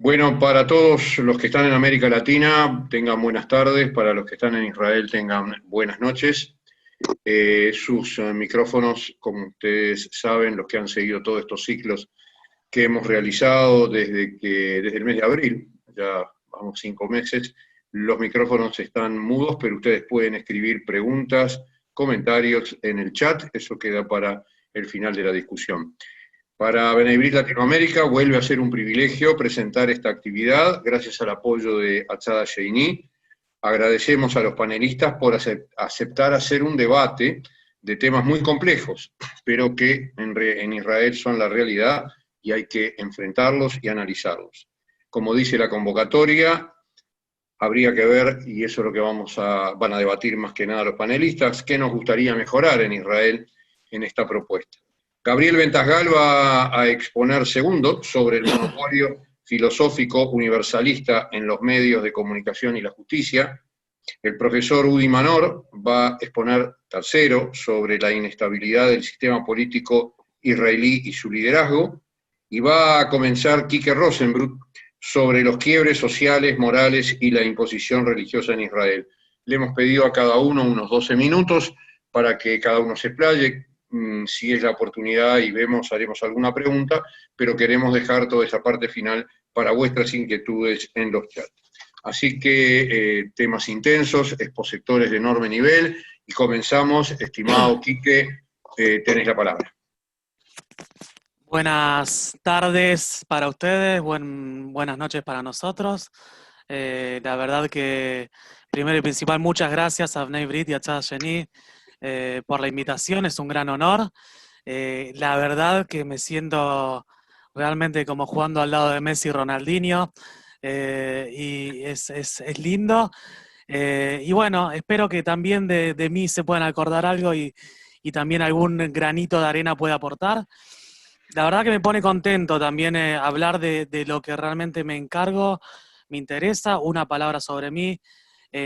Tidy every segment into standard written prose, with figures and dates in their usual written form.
Bueno, para todos los que están en América Latina, tengan buenas tardes, para los que están en Israel, tengan buenas noches. Sus micrófonos, como ustedes saben, los que han seguido todos estos ciclos que hemos realizado desde el mes de abril, ya vamos 5 meses, los micrófonos están mudos, pero ustedes pueden escribir preguntas, comentarios en el chat, eso queda para el final de la discusión. Para Bnei Brit Latinoamérica vuelve a ser un privilegio presentar esta actividad gracias al apoyo de Atzada Sheini. Agradecemos a los panelistas por aceptar hacer un debate de temas muy complejos, pero que en Israel son la realidad y hay que enfrentarlos y analizarlos. Como dice la convocatoria, habría que ver, y eso es lo que van a debatir más que nada los panelistas, qué nos gustaría mejorar en Israel en esta propuesta. Gabriel Ventasgal va a exponer segundo sobre el monopolio filosófico universalista en los medios de comunicación y la justicia. El profesor Udi Manor va a exponer tercero sobre la inestabilidad del sistema político israelí y su liderazgo. Y va a comenzar Kike Rosenbrut sobre los quiebres sociales, morales y la imposición religiosa en Israel. Le hemos pedido a cada uno unos 12 minutos para que cada uno se explaye. Si es la oportunidad y vemos, haremos alguna pregunta, pero queremos dejar toda esa parte final para vuestras inquietudes en los chats. Así que temas intensos, expositores de enorme nivel, y comenzamos. Estimado Quique, tenés la palabra. Buenas tardes para ustedes, buenas noches para nosotros. La verdad que, primero y principal, muchas gracias a Bnei Brit y a Atzada Sheini por la invitación, es un gran honor. La verdad que me siento realmente como jugando al lado de Messi y Ronaldinho, y es lindo. Y bueno, espero que también de mí se puedan acordar algo y también algún granito de arena pueda aportar. La verdad que me pone contento también hablar de lo que realmente me encargo, me interesa. Una palabra sobre mí,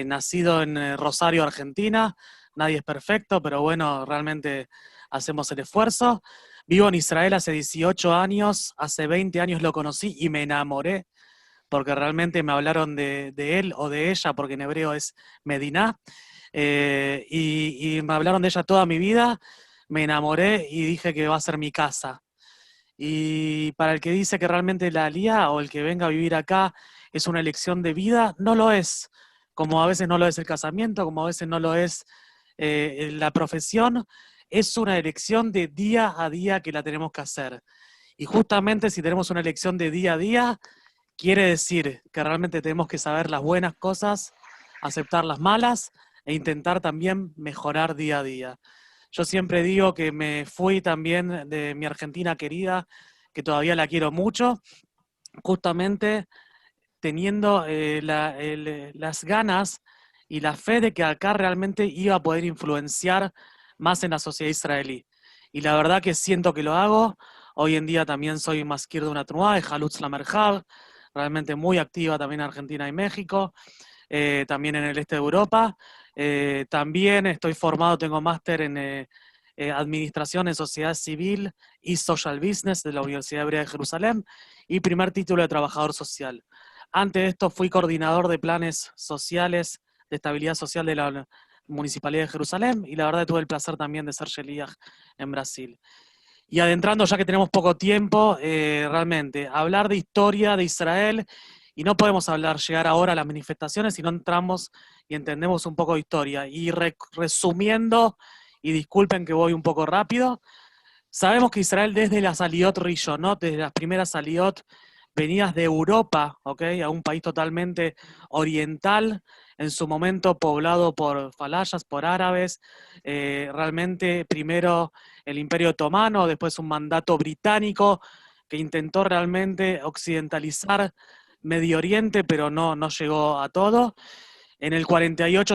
nacido en Rosario, Argentina. Nadie es perfecto, pero bueno, realmente hacemos el esfuerzo. Vivo en Israel hace 18 años, hace 20 años lo conocí y me enamoré, porque realmente me hablaron de él o de ella, porque en hebreo es Mediná, y me hablaron de ella toda mi vida, me enamoré y dije que va a ser mi casa. Y para el que dice que realmente la alía o el que venga a vivir acá es una elección de vida, no lo es. Como a veces no lo es el casamiento, como a veces no lo es la profesión, es una elección de día a día que la tenemos que hacer. Y justamente si tenemos una elección de día a día, quiere decir que realmente tenemos que saber las buenas cosas, aceptar las malas e intentar también mejorar día a día. Yo siempre digo que me fui también de mi Argentina querida, que todavía la quiero mucho, justamente teniendo las ganas y la fe de que acá realmente iba a poder influenciar más en la sociedad israelí. Y la verdad que siento que lo hago. Hoy en día también soy maskir de una trua, de Halutz la Merhav, realmente muy activa también en Argentina y México, también en el este de Europa. También estoy formado, tengo máster en Administración en Sociedad Civil y Social Business de la Universidad Hebrea de Jerusalén y primer título de trabajador social. Antes de esto fui coordinador de planes sociales de estabilidad social de la Municipalidad de Jerusalén y la verdad tuve el placer también de ser Sheliach en Brasil. Y adentrando, ya que tenemos poco tiempo, realmente, hablar de historia de Israel, y no podemos llegar ahora a las manifestaciones si no entramos y entendemos un poco de historia. Y resumiendo, y disculpen que voy un poco rápido, sabemos que Israel desde las Aliot Rishonot, desde las primeras Aliot venidas de Europa, ¿okay? A un país totalmente oriental, en su momento poblado por falayas, por árabes, realmente primero el Imperio Otomano, después un mandato británico que intentó realmente occidentalizar Medio Oriente, pero no llegó a todo. En el 48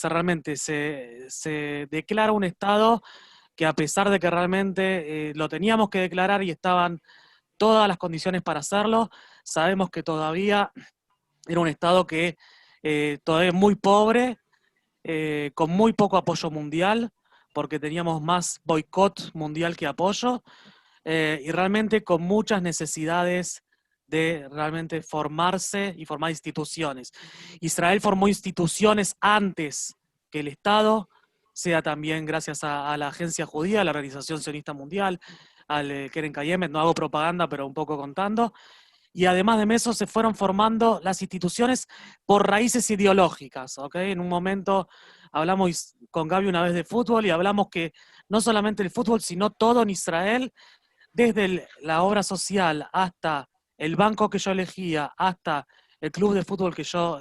realmente se declara un Estado que, a pesar de que realmente lo teníamos que declarar y estaban todas las condiciones para hacerlo, sabemos que todavía era un Estado que todavía es muy pobre, con muy poco apoyo mundial, porque teníamos más boicot mundial que apoyo, y realmente con muchas necesidades de realmente formarse y formar instituciones. Israel formó instituciones antes que el Estado, sea también gracias a la agencia judía, a la Organización Sionista Mundial, al Keren Kayemet, no hago propaganda, pero un poco contando. Y además de eso se fueron formando las instituciones por raíces ideológicas, ¿ok? En un momento hablamos con Gaby una vez de fútbol y hablamos que no solamente el fútbol, sino todo en Israel, desde la obra social hasta el banco que yo elegía, hasta el club de fútbol que yo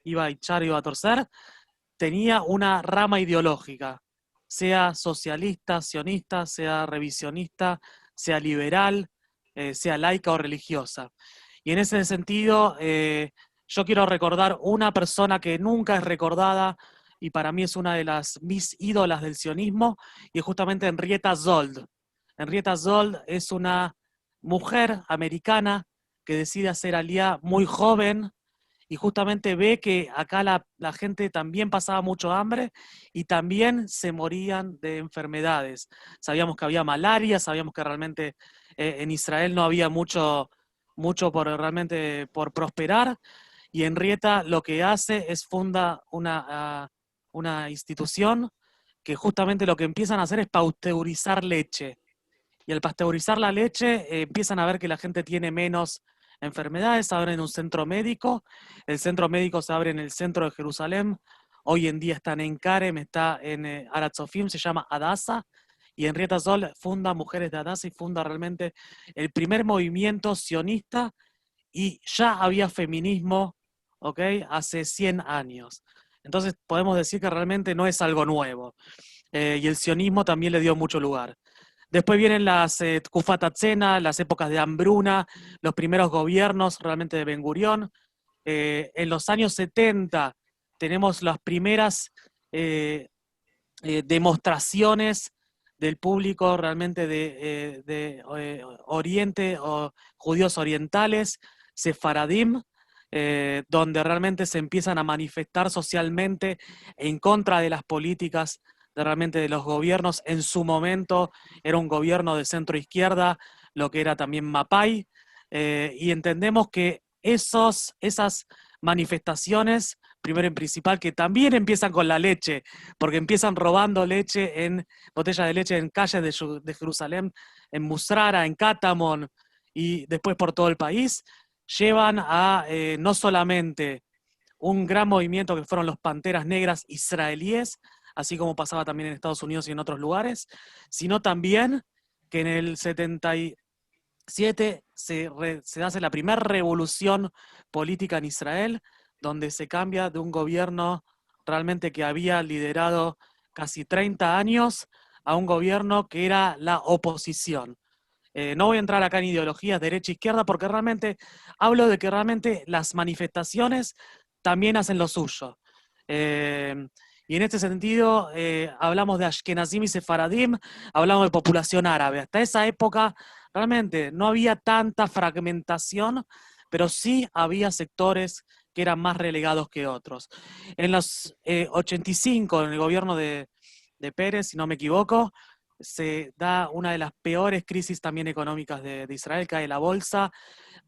iba a hinchar, iba a torcer, tenía una rama ideológica, sea socialista, sionista, sea revisionista, sea liberal, sea laica o religiosa. Y en ese sentido, yo quiero recordar una persona que nunca es recordada y para mí es una de mis ídolas del sionismo, y es justamente Henrietta Szold. Henrietta Szold es una mujer americana que decide hacer aliyá muy joven, y justamente ve que acá la gente también pasaba mucho hambre y también se morían de enfermedades. Sabíamos que había malaria, sabíamos que realmente en Israel no había mucho realmente por prosperar, y Henrietta lo que hace es funda una institución que justamente lo que empiezan a hacer es pasteurizar leche. Y al pasteurizar la leche, empiezan a ver que la gente tiene menos enfermedades, abren un centro médico, el centro médico se abre en el centro de Jerusalén, hoy en día está en Karem, está en Aratzofim, se llama Hadassah, y Henrietta Szold funda Mujeres de Hadassah y funda realmente el primer movimiento sionista, y ya había feminismo, ¿ok? Hace 100 años. Entonces podemos decir que realmente no es algo nuevo, y el sionismo también le dio mucho lugar. Después vienen las Tqufat Hatzena, las épocas de hambruna, los primeros gobiernos realmente de Ben Gurión. En los años 70 tenemos las primeras demostraciones del público realmente de Oriente o judíos orientales, sefaradim, donde realmente se empiezan a manifestar socialmente en contra de las políticas realmente de los gobiernos. En su momento era un gobierno de centro izquierda, lo que era también Mapai, y entendemos que esas manifestaciones, primero en principal, que también empiezan con la leche, porque empiezan robando leche botellas de leche en calles de Jerusalén, en Musrara, en Katamon, y después por todo el país, llevan a no solamente un gran movimiento que fueron los Panteras Negras israelíes, así como pasaba también en Estados Unidos y en otros lugares, sino también que en el 77 se hace la primera revolución política en Israel, donde se cambia de un gobierno realmente que había liderado casi 30 años a un gobierno que era la oposición. No voy a entrar acá en ideologías derecha-izquierda porque realmente hablo de que realmente las manifestaciones también hacen lo suyo. Y en este sentido hablamos de Ashkenazim y Sefaradim, hablamos de población árabe. Hasta esa época realmente no había tanta fragmentación, pero sí había sectores que eran más relegados que otros. En los 85, en el gobierno de Pérez, si no me equivoco, se da una de las peores crisis también económicas de Israel, cae la bolsa,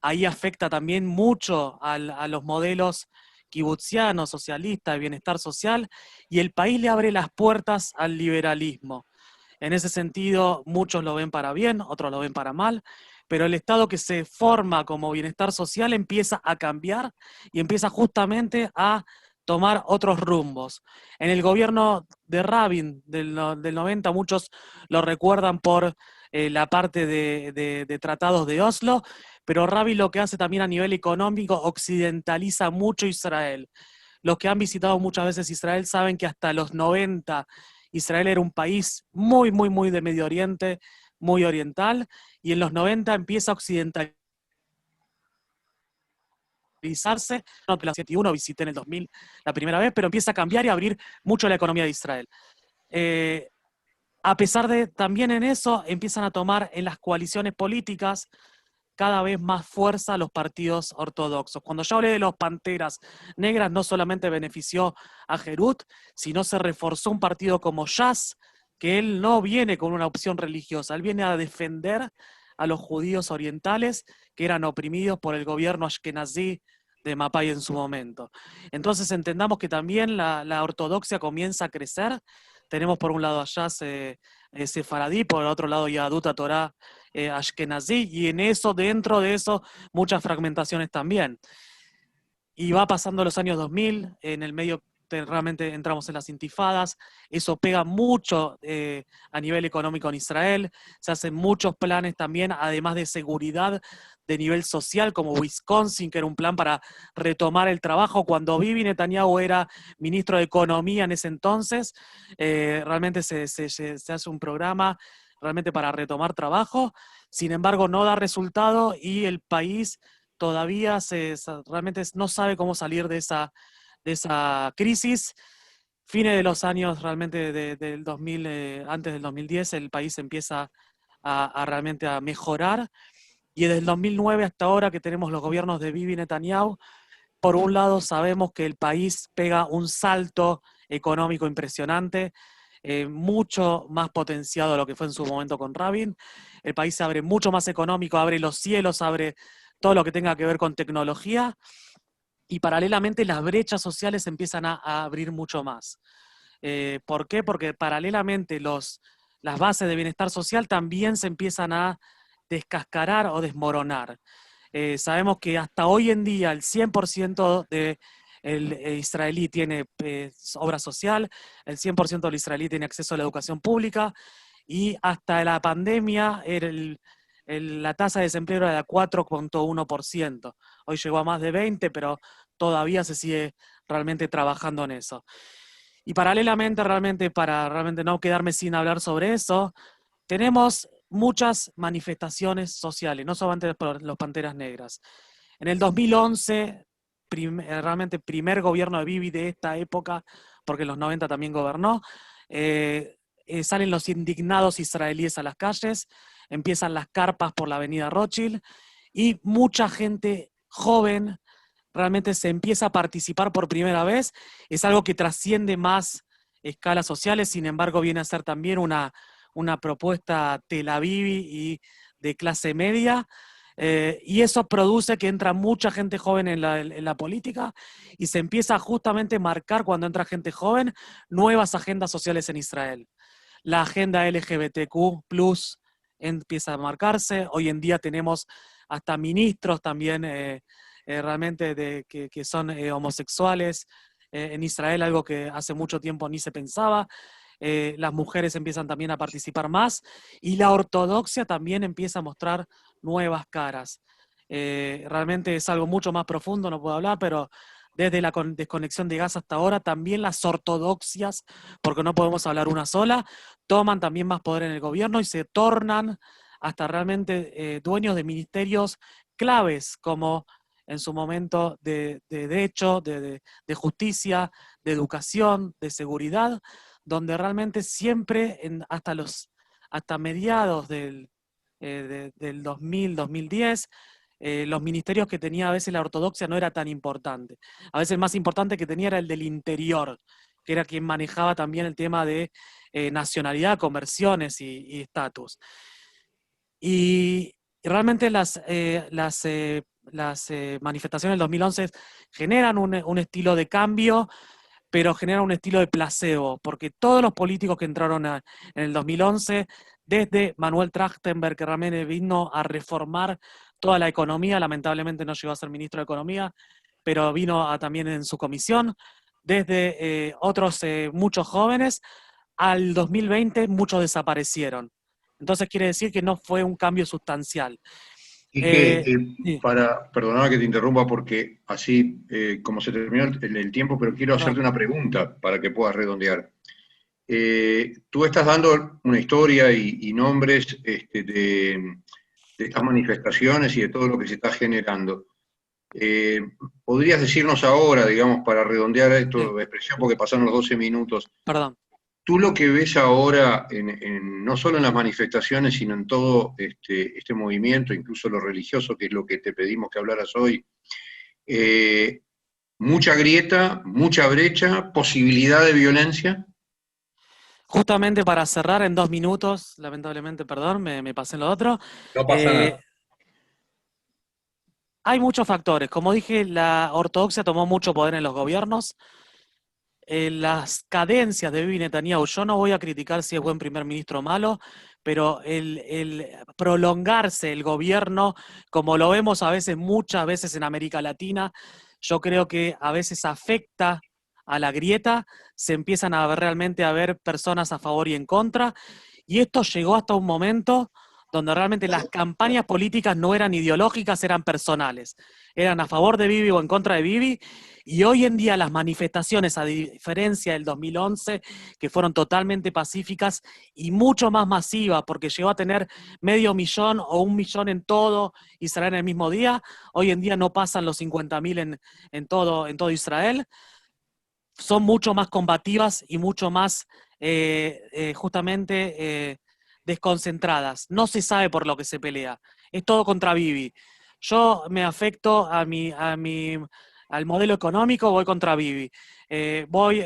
ahí afecta también mucho a los modelos kibutzianos, socialistas, de bienestar social, y el país le abre las puertas al liberalismo. En ese sentido, muchos lo ven para bien, otros lo ven para mal, pero el Estado que se forma como bienestar social empieza a cambiar y empieza justamente a tomar otros rumbos. En el gobierno de Rabin del 90, muchos lo recuerdan por la parte de tratados de Oslo, pero Rabin lo que hace también a nivel económico occidentaliza mucho Israel. Los que han visitado muchas veces Israel saben que hasta los 90 Israel era un país muy, muy, muy de Medio Oriente, muy oriental, y en los 90 empieza a occidentalizarse. No, en el 71 visité en el 2000 la primera vez, pero empieza a cambiar y a abrir mucho la economía de Israel. A pesar de también en eso, empiezan a tomar en las coaliciones políticas cada vez más fuerza los partidos ortodoxos. Cuando yo hablé de los Panteras Negras, no solamente benefició a Herut, sino se reforzó un partido como Shas, que él no viene con una opción religiosa, él viene a defender a los judíos orientales que eran oprimidos por el gobierno ashkenazí de Mapai en su momento. Entonces entendamos que también la ortodoxia comienza a crecer. Tenemos por un lado allá sefaradí, por el otro lado Yahadut Torah ashkenazí, y en eso, dentro de eso, muchas fragmentaciones también. Y va pasando los años 2000, en el medio realmente entramos en las intifadas, eso pega mucho a nivel económico en Israel, se hacen muchos planes también, además de seguridad de nivel social, como Wisconsin, que era un plan para retomar el trabajo. Cuando Bibi Netanyahu era ministro de Economía en ese entonces, realmente se hace un programa realmente para retomar trabajo, sin embargo no da resultado y el país todavía realmente no sabe cómo salir de esa crisis. Fines de los años realmente del 2000, antes del 2010, el país empieza realmente a mejorar. Y desde el 2009 hasta ahora que tenemos los gobiernos de Bibi Netanyahu, por un lado sabemos que el país pega un salto económico impresionante, mucho más potenciado de lo que fue en su momento con Rabin. El país se abre mucho más económico, abre los cielos, abre todo lo que tenga que ver con tecnología, y paralelamente las brechas sociales empiezan a abrir mucho más. ¿Por qué? Porque paralelamente las bases de bienestar social también se empiezan a descascarar o desmoronar. Sabemos que hasta hoy en día el 100% del israelí tiene obra social, el 100% del israelí tiene acceso a la educación pública, y hasta la pandemia la tasa de desempleo era de 4,1%. Hoy llegó a más de 20%, pero todavía se sigue realmente trabajando en eso. Y paralelamente, para realmente no quedarme sin hablar sobre eso, tenemos muchas manifestaciones sociales, no solamente por los Panteras Negras. En el 2011, realmente primer gobierno de Bibi de esta época, porque en los 90 también gobernó, salen los indignados israelíes a las calles, empiezan las carpas por la avenida Rothschild, y mucha gente joven realmente se empieza a participar por primera vez. Es algo que trasciende más escalas sociales, sin embargo viene a ser también una propuesta Tel Avivi y de clase media, y eso produce que entra mucha gente joven en la política, y se empieza justamente a marcar, cuando entra gente joven, nuevas agendas sociales en Israel. La agenda LGBTQ+, empieza a marcarse. Hoy en día tenemos hasta ministros también realmente que son homosexuales en Israel, algo que hace mucho tiempo ni se pensaba. Las mujeres empiezan también a participar más, y la ortodoxia también empieza a mostrar nuevas caras. Realmente es algo mucho más profundo, no puedo hablar, pero desde la desconexión de Gaza hasta ahora, también las ortodoxias, porque no podemos hablar una sola, toman también más poder en el gobierno y se tornan hasta realmente dueños de ministerios claves, como en su momento de derecho, de justicia, de educación, de seguridad, donde realmente siempre, hasta mediados del 2000, 2010, los ministerios que tenía a veces la ortodoxia no era tan importante. A veces el más importante que tenía era el del interior, que era quien manejaba también el tema de nacionalidad, conversiones y estatus. Y realmente las manifestaciones del 2011 generan un estilo de cambio, pero generan un estilo de placebo, porque todos los políticos que entraron en el 2011, desde Manuel Trachtenberg, que realmente vino a reformar toda la economía, lamentablemente no llegó a ser ministro de Economía, pero vino también en su comisión, desde otros muchos jóvenes, al 2020 muchos desaparecieron. Entonces quiere decir que no fue un cambio sustancial. Y que, Sí, perdonaba que te interrumpa porque así, como se terminó el tiempo, pero quiero perdón. hacerte una pregunta para que puedas redondear. Tú estás dando una historia y nombres de estas manifestaciones y de todo lo que se está generando. ¿Podrías decirnos ahora, digamos, para redondear esto Sí, de expresión, porque pasaron los 12 minutos, perdón. tú lo que ves ahora, no solo en las manifestaciones, sino en todo este movimiento, incluso lo religioso, que es lo que te pedimos que hablaras hoy, mucha grieta, mucha brecha, posibilidad de violencia? Justamente para cerrar en 2 minutos, lamentablemente, perdón, me pasé en lo otro. No pasa eh, nada. Hay muchos factores. Como dije, la ortodoxia tomó mucho poder en los gobiernos. Las cadencias de Bibi Netanyahu, yo no voy a criticar si es buen primer ministro o malo, pero el prolongarse el gobierno, como lo vemos a veces, muchas veces en América Latina, yo creo que a veces afecta a la grieta, se empiezan a ver realmente a ver personas a favor y en contra, y esto llegó hasta un momento donde realmente las campañas políticas no eran ideológicas, eran personales. Eran a favor de Bibi o en contra de Bibi, y hoy en día las manifestaciones, a diferencia del 2011, que fueron totalmente pacíficas y mucho más masivas, porque llegó a tener 500.000 o 1 millón en todo Israel en el mismo día, hoy en día no pasan los 50.000 en todo Israel, son mucho más combativas y mucho más justamente desconcentradas. No se sabe por lo que se pelea. Es todo contra Bibi. Yo me afecto al modelo económico, voy contra Bibi. Estoy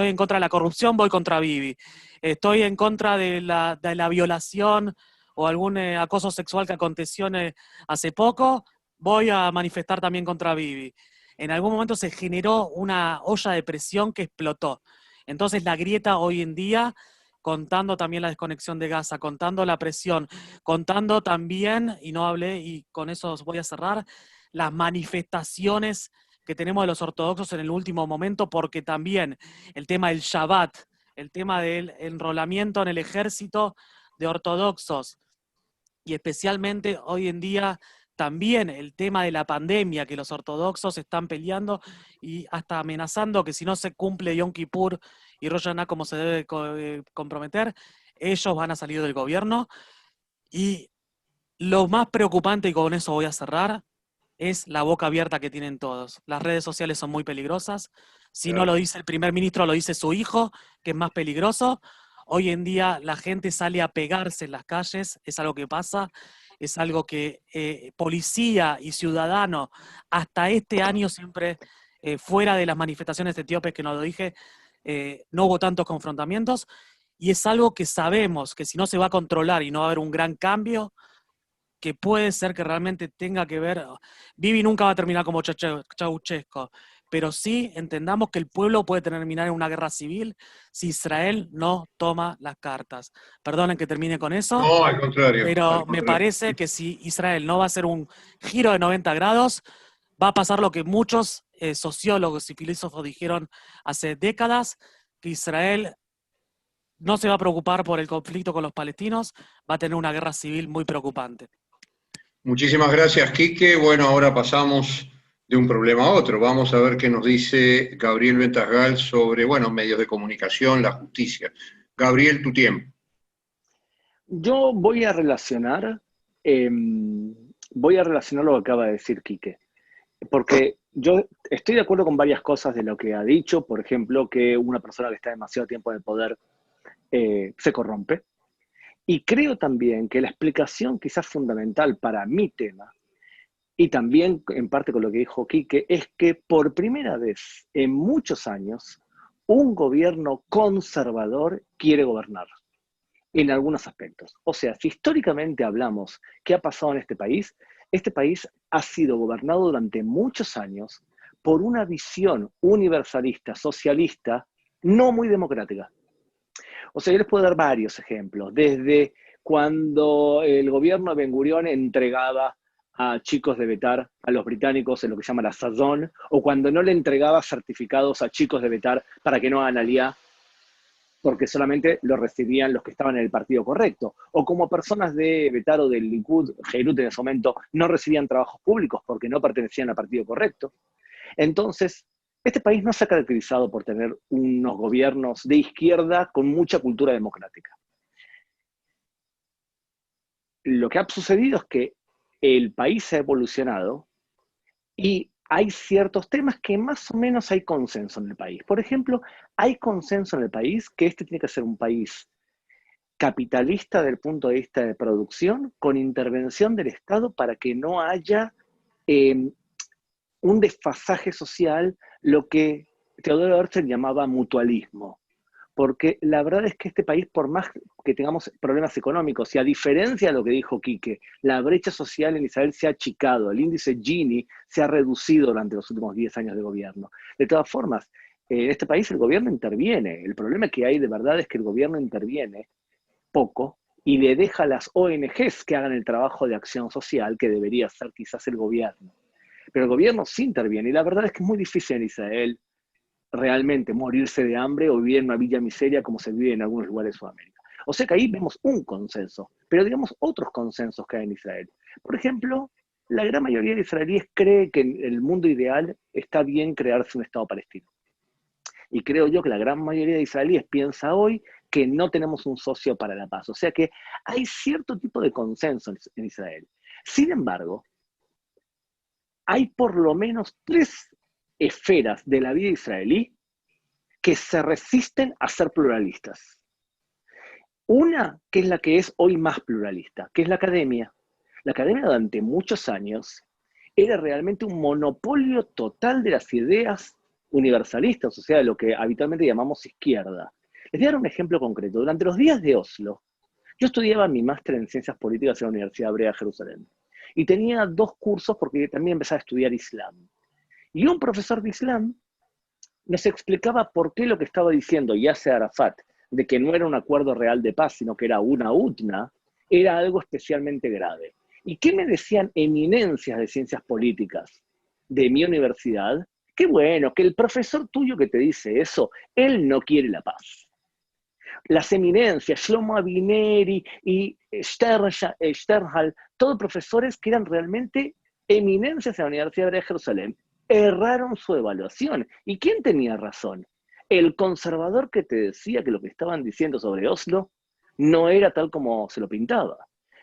en contra de la corrupción, voy contra Bibi. Estoy en contra de la violación o algún acoso sexual que aconteció hace poco, voy a manifestar también contra Bibi. En algún momento se generó una olla de presión que explotó. Entonces la grieta hoy en día, contando también la desconexión de Gaza, contando la presión, contando también, y no hablé, y con eso os voy a cerrar, las manifestaciones que tenemos de los ortodoxos en el último momento, porque también el tema del Shabbat, el tema del enrolamiento en el ejército de ortodoxos, y especialmente hoy en día también el tema de la pandemia, que los ortodoxos están peleando y hasta amenazando que si no se cumple Yom Kippur y Rosh Hashanah como se debe comprometer, ellos van a salir del gobierno. Y lo más preocupante, y con eso voy a cerrar, es la boca abierta que tienen todos. Las redes sociales son muy peligrosas. Si no lo Claro. dice el primer ministro, lo dice su hijo, que es más peligroso. Hoy en día la gente sale a pegarse en las calles, es algo que pasa, es algo que policía y ciudadano, hasta este año siempre, fuera de las manifestaciones etíopes, que no lo dije, no hubo tantos confrontamientos, y es algo que sabemos que si no se va a controlar y no va a haber un gran cambio, que puede ser que realmente tenga que ver. Bibi nunca va a terminar como Ceausescu, pero sí entendamos que el pueblo puede terminar en una guerra civil si Israel no toma las cartas. Perdonen que termine con eso, No, al contrario, al pero me contrario. parece que si Israel no va a hacer un giro de 90 grados, va a pasar lo que muchos sociólogos y filósofos dijeron hace décadas, que Israel no se va a preocupar por el conflicto con los palestinos, va a tener una guerra civil muy preocupante. Muchísimas gracias, Quique. Bueno, ahora pasamos de un problema a otro. Vamos a ver qué nos dice Gabriel Ventasgal sobre, bueno, medios de comunicación, la justicia. Gabriel, tu tiempo. Yo voy a relacionar lo que acaba de decir Quique, porque yo estoy de acuerdo con varias cosas de lo que ha dicho, por ejemplo, que una persona que está demasiado tiempo en el poder se corrompe, y creo también que la explicación quizás fundamental para mi tema, y también en parte con lo que dijo Quique, es que por primera vez en muchos años un gobierno conservador quiere gobernar en algunos aspectos. O sea, si históricamente hablamos qué ha pasado en este país ha sido gobernado durante muchos años por una visión universalista, socialista, no muy democrática. O sea, yo les puedo dar varios ejemplos, desde cuando el gobierno de Ben Gurión entregaba a chicos de Betar, a los británicos, en lo que se llama la Sazón, o cuando no le entregaba certificados a chicos de Betar para que no hagan aliyá, porque solamente lo recibían los que estaban en el partido correcto. O como personas de Betar o del Likud, Beirut en ese momento, no recibían trabajos públicos porque no pertenecían al partido correcto. Entonces, este país no se ha caracterizado por tener unos gobiernos de izquierda con mucha cultura democrática. Lo que ha sucedido es que el país se ha evolucionado y hay ciertos temas que más o menos hay consenso en el país. Por ejemplo, hay consenso en el país que este tiene que ser un país capitalista desde el punto de vista de producción, con intervención del Estado para que no haya un desfasaje social, lo que Theodor Herzl llamaba mutualismo. porque la verdad es que este país, por más que tengamos problemas económicos, y a diferencia de lo que dijo Quique, la brecha social en Israel se ha achicado, el índice Gini se ha reducido durante los últimos 10 años de gobierno. De todas formas, en este país el gobierno interviene. El problema que hay de verdad es que el gobierno interviene poco y le deja a las ONGs que hagan el trabajo de acción social que debería hacer quizás el gobierno. Pero el gobierno sí interviene, y la verdad es que es muy difícil en Israel realmente morirse de hambre o vivir en una villa miseria como se vive en algunos lugares de Sudamérica. O sea que ahí vemos un consenso, pero digamos otros consensos que hay en Israel. Por ejemplo, la gran mayoría de israelíes cree que en el mundo ideal está bien crearse un Estado palestino. Y creo yo que la gran mayoría de israelíes piensa hoy que no tenemos un socio para la paz. O sea que hay cierto tipo de consenso en Israel. Sin embargo, hay por lo menos 3 esferas de la vida israelí que se resisten a ser pluralistas. Una, que es la que es hoy más pluralista, que es la academia. La academia durante muchos años era realmente un monopolio total de las ideas universalistas, o sea, de lo que habitualmente llamamos izquierda. Les voy a dar un ejemplo concreto. Durante los días de Oslo, yo estudiaba mi máster en Ciencias Políticas en la Universidad Hebrea de Jerusalén. Y tenía 2 cursos porque también empezaba a estudiar Islam. Y un profesor de Islam nos explicaba por qué lo que estaba diciendo Yasser Arafat, de que no era un acuerdo real de paz, sino que era una UTNA, era algo especialmente grave. ¿Y qué me decían eminencias de ciencias políticas de mi universidad? Qué bueno, que el profesor tuyo que te dice eso, él no quiere la paz. Las eminencias, Shlomo Avineri y Sternhal, todos profesores que eran realmente eminencias en la Universidad de Jerusalén, erraron su evaluación. ¿Y quién tenía razón? El conservador que te decía que lo que estaban diciendo sobre Oslo no era tal como se lo pintaba.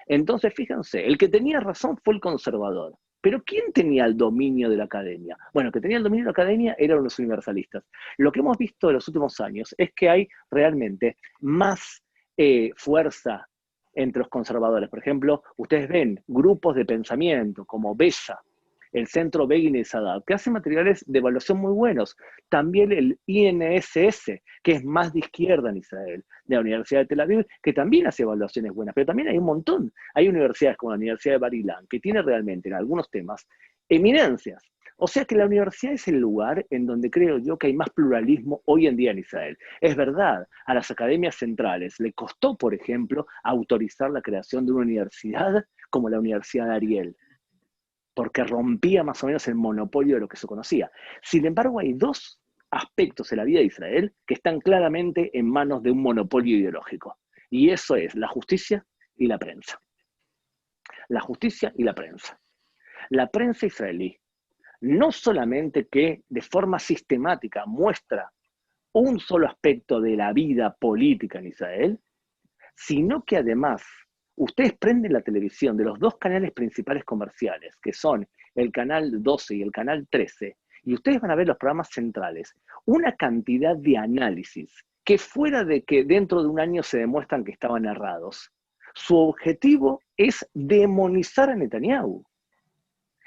Entonces, fíjense, el que tenía razón fue el conservador. Pero ¿quién tenía el dominio de la academia? Bueno, el que tenía el dominio de la academia eran los universalistas. Lo que hemos visto en los últimos años es que hay realmente más fuerza entre los conservadores. Por ejemplo, ustedes ven grupos de pensamiento como BESA, el Centro Begin y Sadat, que hacen materiales de evaluación muy buenos. También el INSS, que es más de izquierda en Israel, de la Universidad de Tel Aviv, que también hace evaluaciones buenas. Pero también hay un montón. Hay universidades como la Universidad de Bar Ilan, que tiene realmente en algunos temas eminencias. O sea que la universidad es el lugar en donde creo yo que hay más pluralismo hoy en día en Israel. Es verdad, a las academias centrales le costó, por ejemplo, autorizar la creación de una universidad como la Universidad de Ariel, porque rompía más o menos el monopolio de lo que se conocía. Sin embargo, hay 2 aspectos de la vida de Israel que están claramente en manos de un monopolio ideológico. Y eso es la justicia y la prensa. La justicia y la prensa. La prensa israelí no solamente que de forma sistemática muestra un solo aspecto de la vida política en Israel, sino que además ustedes prenden la televisión de los 2 canales principales comerciales, que son el canal 12 y el canal 13, y ustedes van a ver los programas centrales, una cantidad de análisis que fuera de que dentro de un año se demuestran que estaban errados, su objetivo es demonizar a Netanyahu,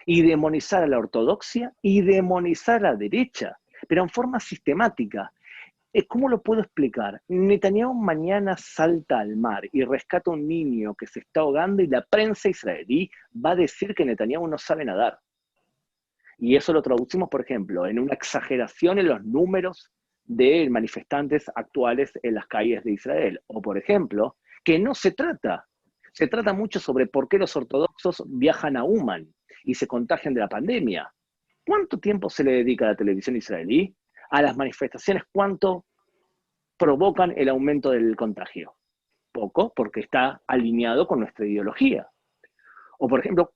y demonizar a la ortodoxia, y demonizar a la derecha, pero en forma sistemática. ¿Cómo lo puedo explicar? Netanyahu mañana salta al mar y rescata a un niño que se está ahogando y la prensa israelí va a decir que Netanyahu no sabe nadar. Y eso lo traducimos, por ejemplo, en una exageración en los números de manifestantes actuales en las calles de Israel. O, por ejemplo, que no se trata mucho sobre por qué los ortodoxos viajan a Uman y se contagian de la pandemia. ¿Cuánto tiempo se le dedica a la televisión israelí? A las manifestaciones, ¿cuánto provocan el aumento del contagio? Poco, porque está alineado con nuestra ideología. O, por ejemplo,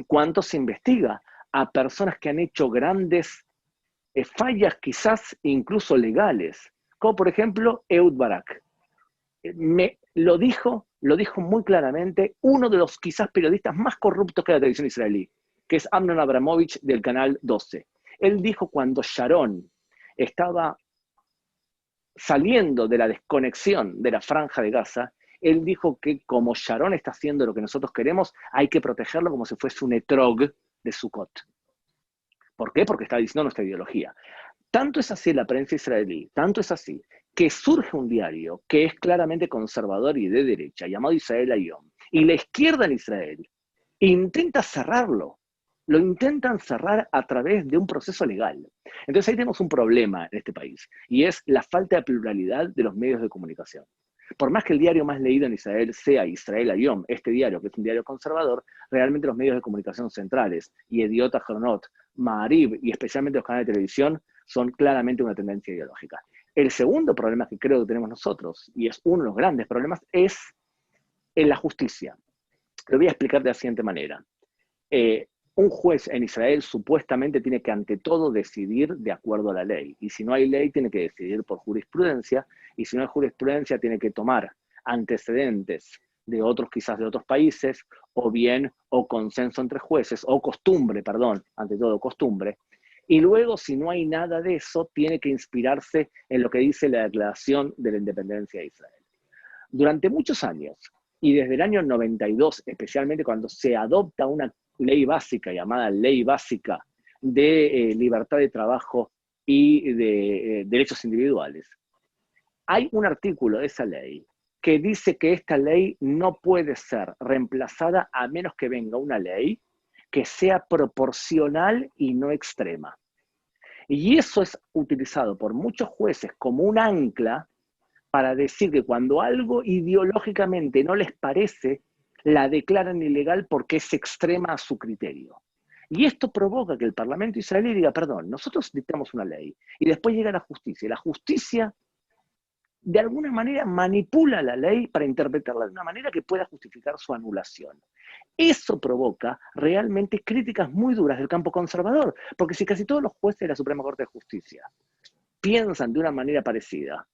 ¿cuánto se investiga a personas que han hecho grandes fallas, quizás incluso legales? Como, por ejemplo, Ehud Barak. Lo dijo muy claramente uno de los quizás periodistas más corruptos que la televisión israelí, que es Amnon Abramovich del Canal 12. Él dijo cuando Sharon estaba saliendo de la desconexión de la Franja de Gaza, él dijo que como Sharon está haciendo lo que nosotros queremos, hay que protegerlo como si fuese un etrog de Sukkot. ¿Por qué? Porque está diciendo nuestra ideología. Tanto es así la prensa israelí, tanto es así, que surge un diario que es claramente conservador y de derecha, llamado Israel Hayom, y la izquierda en Israel intenta cerrarlo, lo intentan cerrar a través de un proceso legal. Entonces ahí tenemos un problema en este país, y es la falta de pluralidad de los medios de comunicación. Por más que el diario más leído en Israel sea Israel Hayom, este diario, que es un diario conservador, realmente los medios de comunicación centrales, Yediot Ahronot, Ma'ariv y especialmente los canales de televisión, son claramente una tendencia ideológica. El segundo problema que creo que tenemos nosotros, y es uno de los grandes problemas, es en la justicia. Lo voy a explicar de la siguiente manera. Un juez en Israel supuestamente tiene que ante todo decidir de acuerdo a la ley. Y si no hay ley, tiene que decidir por jurisprudencia. Y si no hay jurisprudencia, tiene que tomar antecedentes de otros, quizás de otros países, o bien, o consenso entre jueces, o costumbre, perdón, ante todo costumbre. Y luego, si no hay nada de eso, tiene que inspirarse en lo que dice la Declaración de la Independencia de Israel. Durante muchos años, y desde el año 92, especialmente cuando se adopta una ley básica llamada Ley Básica de Libertad de Trabajo y de Derechos Individuales, hay un artículo de esa ley que dice que esta ley no puede ser reemplazada a menos que venga una ley que sea proporcional y no extrema. Y eso es utilizado por muchos jueces como un ancla para decir que cuando algo ideológicamente no les parece, la declaran ilegal porque es extrema a su criterio. Y esto provoca que el Parlamento israelí diga, perdón, nosotros dictamos una ley, y después llega la justicia. La justicia, de alguna manera, manipula la ley para interpretarla de una manera que pueda justificar su anulación. Eso provoca realmente críticas muy duras del campo conservador, porque si casi todos los jueces de la Suprema Corte de Justicia piensan de una manera parecida,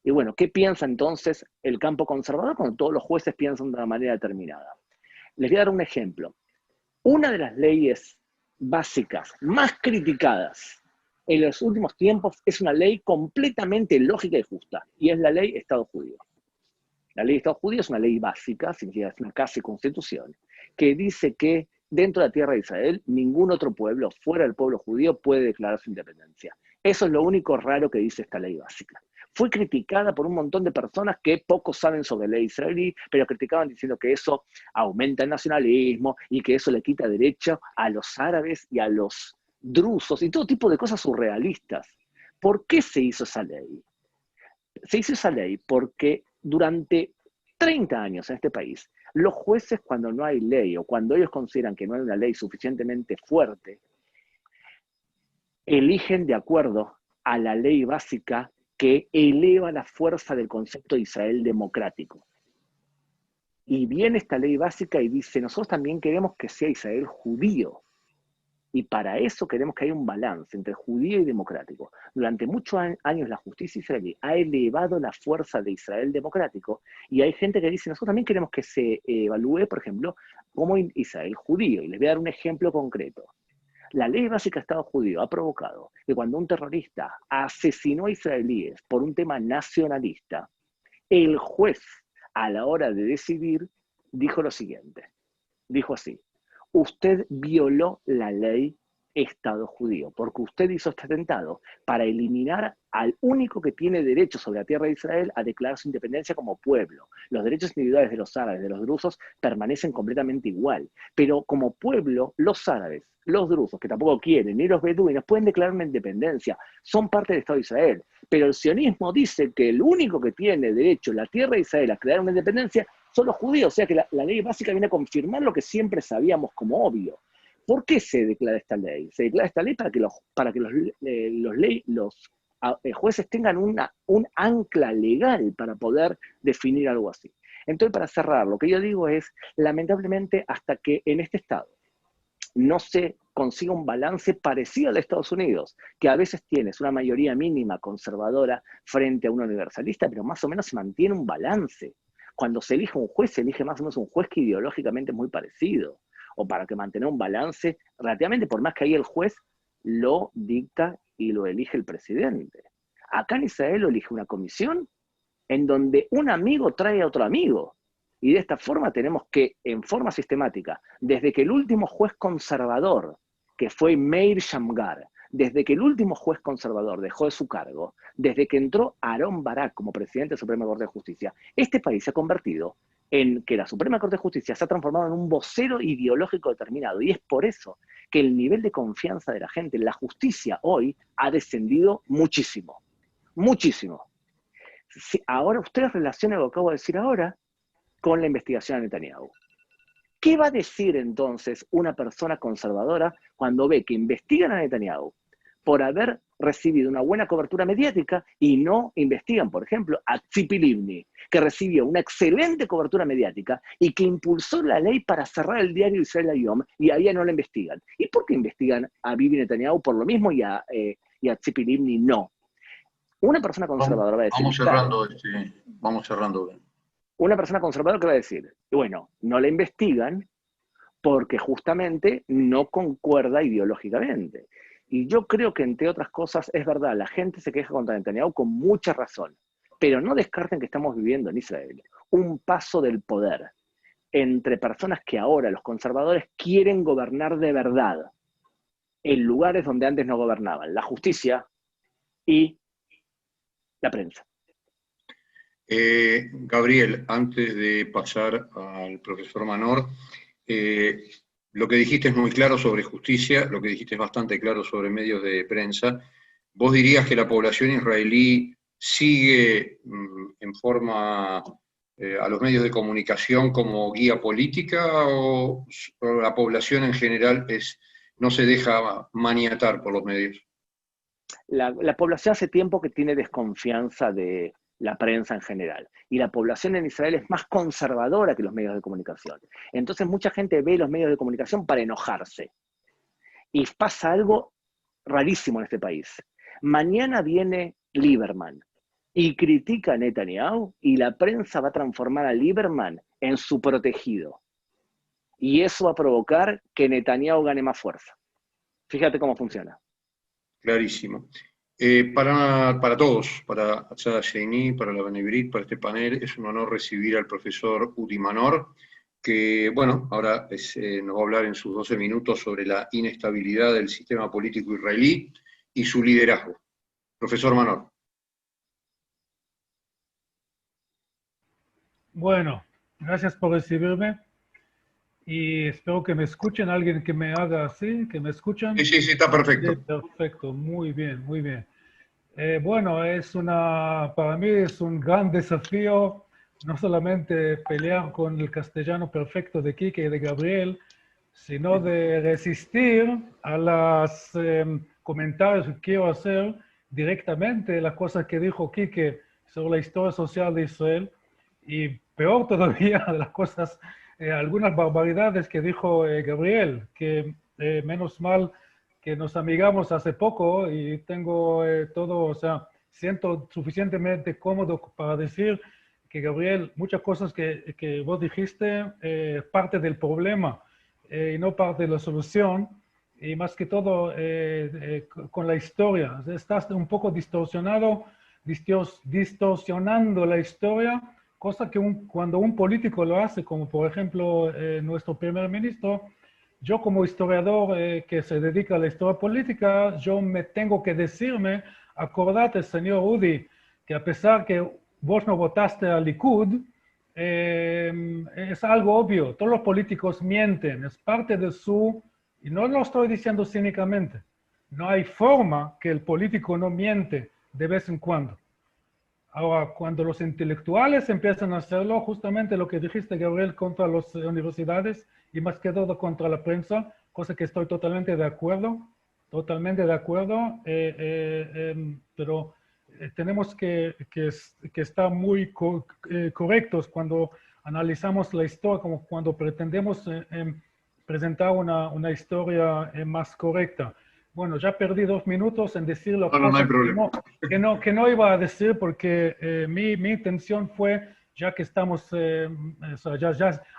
y bueno, ¿qué piensa entonces el campo conservador cuando todos los jueces piensan de una manera determinada? Les voy a dar un ejemplo. Una de las leyes básicas más criticadas en los últimos tiempos es una ley completamente lógica y justa, y es la ley Estado Judío. La ley Estado Judío es una ley básica, significa es una casi constitución, que dice que dentro de la tierra de Israel ningún otro pueblo fuera del pueblo judío puede declarar su independencia. Eso es lo único raro que dice esta ley básica. Fue criticada por un montón de personas que poco saben sobre ley israelí, pero criticaban diciendo que eso aumenta el nacionalismo y que eso le quita derecho a los árabes y a los drusos y todo tipo de cosas surrealistas. ¿Por qué se hizo esa ley? Se hizo esa ley porque durante 30 años en este país, los jueces, cuando no hay ley o cuando ellos consideran que no hay una ley suficientemente fuerte, eligen de acuerdo a la ley básica que eleva la fuerza del concepto de Israel democrático. Y viene esta ley básica y dice, nosotros también queremos que sea Israel judío. Y para eso queremos que haya un balance entre judío y democrático. Durante muchos años la justicia israelí ha elevado la fuerza de Israel democrático, y hay gente que dice, nosotros también queremos que se evalúe, por ejemplo, como Israel judío. Y les voy a dar un ejemplo concreto. La ley básica de Estado judío ha provocado que cuando un terrorista asesinó a israelíes por un tema nacionalista, el juez, a la hora de decidir, dijo lo siguiente. Dijo así: usted violó la ley Estado judío, porque usted hizo este atentado para eliminar al único que tiene derecho sobre la tierra de Israel a declarar su independencia como pueblo. Los derechos individuales de los árabes, de los drusos, permanecen completamente igual, pero como pueblo, los árabes, los drusos, que tampoco quieren, ni los beduinos, pueden declarar una independencia, son parte del Estado de Israel, pero el sionismo dice que el único que tiene derecho en la tierra de Israel a crear una independencia son los judíos, o sea que la ley básica viene a confirmar lo que siempre sabíamos como obvio. ¿Por qué se declara esta ley? Se declara esta ley para que los jueces tengan un ancla legal para poder definir algo así. Entonces, para cerrar, lo que yo digo es, lamentablemente, hasta que en este Estado no se consiga un balance parecido al de Estados Unidos, que a veces tienes una mayoría mínima conservadora frente a una universalista, pero más o menos se mantiene un balance. Cuando se elige un juez, se elige más o menos un juez que ideológicamente es muy parecido, o para que mantener un balance relativamente, por más que ahí el juez lo dicta y lo elige el presidente. Acá en Israel lo elige una comisión en donde un amigo trae a otro amigo. Y de esta forma tenemos que, en forma sistemática, desde que el último juez conservador, que fue Meir Shamgar, desde que el último juez conservador dejó de su cargo, desde que entró Aarón Barak como presidente de la Suprema Corte de Justicia, este país se ha convertido en que la Suprema Corte de Justicia se ha transformado en un vocero ideológico determinado. Y es por eso que el nivel de confianza de la gente en la justicia hoy ha descendido muchísimo. Muchísimo. Si ahora ustedes relacionan lo que acabo de decir ahora con la investigación a Netanyahu. ¿Qué va a decir entonces una persona conservadora cuando ve que investigan a Netanyahu por haber recibido una buena cobertura mediática y no investigan, por ejemplo, a Tzipi Livni, que recibió una excelente cobertura mediática y que impulsó la ley para cerrar el diario Israel Hayom y a ella no la investigan? ¿Y por qué investigan a Bibi Netanyahu por lo mismo y a Tzipi Livni no? Una persona conservadora va a decir... Vamos cerrando. Una persona conservadora que va a decir, bueno, no la investigan porque justamente no concuerda ideológicamente. Y yo creo que, entre otras cosas, es verdad, la gente se queja contra Netanyahu con mucha razón, pero no descarten que estamos viviendo en Israel un paso del poder entre personas que ahora los conservadores quieren gobernar de verdad en lugares donde antes no gobernaban, la justicia y la prensa. Gabriel, antes de pasar al profesor Manor, lo que dijiste es muy claro sobre justicia, lo que dijiste es bastante claro sobre medios de prensa. ¿Vos dirías que la población israelí sigue en forma a los medios de comunicación como guía política o la población en general no se deja maniatar por los medios? La población hace tiempo que tiene desconfianza de la prensa en general. Y la población en Israel es más conservadora que los medios de comunicación. Entonces mucha gente ve los medios de comunicación para enojarse. Y pasa algo rarísimo en este país. Mañana viene Lieberman y critica a Netanyahu y la prensa va a transformar a Lieberman en su protegido. Y eso va a provocar que Netanyahu gane más fuerza. Fíjate cómo funciona. Clarísimo. Para todos, para Atzad Sheini, para la Bnei Brit, para este panel, es un honor recibir al profesor Udi Manor, que, bueno, ahora nos va a hablar en sus 12 minutos sobre la inestabilidad del sistema político israelí y su liderazgo. Profesor Manor. Bueno, gracias por recibirme y espero que me escuchen, alguien que me haga así, que me escuchan. Sí, está perfecto. Sí, perfecto, muy bien, muy bien. Bueno, para mí es un gran desafío no solamente pelear con el castellano perfecto de Quique y de Gabriel, sino de resistir a los comentarios que quiero hacer directamente, las cosas que dijo Quique sobre la historia social de Israel, y peor todavía, de las cosas, algunas barbaridades que dijo Gabriel, que menos mal que nos amigamos hace poco y tengo siento suficientemente cómodo para decir que, Gabriel, muchas cosas que vos dijiste, parte del problema y no parte de la solución, y más que todo con la historia. Estás un poco distorsionando la historia, cosa que cuando un político lo hace, como por ejemplo nuestro primer ministro, yo como historiador que se dedica a la historia política, yo me tengo que acordate, señor Udi, que a pesar que vos no votaste al Likud, es algo obvio, todos los políticos mienten, es parte de y no lo estoy diciendo cínicamente, no hay forma que el político no miente de vez en cuando. Ahora, cuando los intelectuales empiezan a hacerlo, justamente lo que dijiste, Gabriel, contra las universidades y más que todo contra la prensa, cosa que estoy totalmente de acuerdo, pero tenemos que estar muy correctos cuando analizamos la historia, como cuando pretendemos presentar una historia más correcta. Bueno, ya perdí 2 minutos en decir lo No hay problema. que no iba a decir porque mi intención fue, ya que estamos,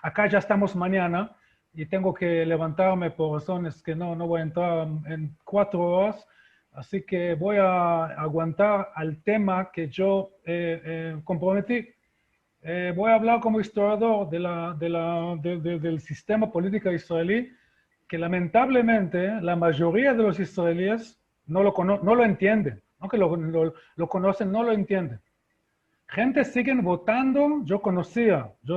acá ya estamos mañana y tengo que levantarme por razones que no voy a entrar en 4 horas, así que voy a aguantar al tema que yo comprometí. Voy a hablar como historiador del sistema político israelí, que lamentablemente la mayoría de los israelíes no lo entienden. Aunque lo conocen, no lo entienden. Gente sigue votando, yo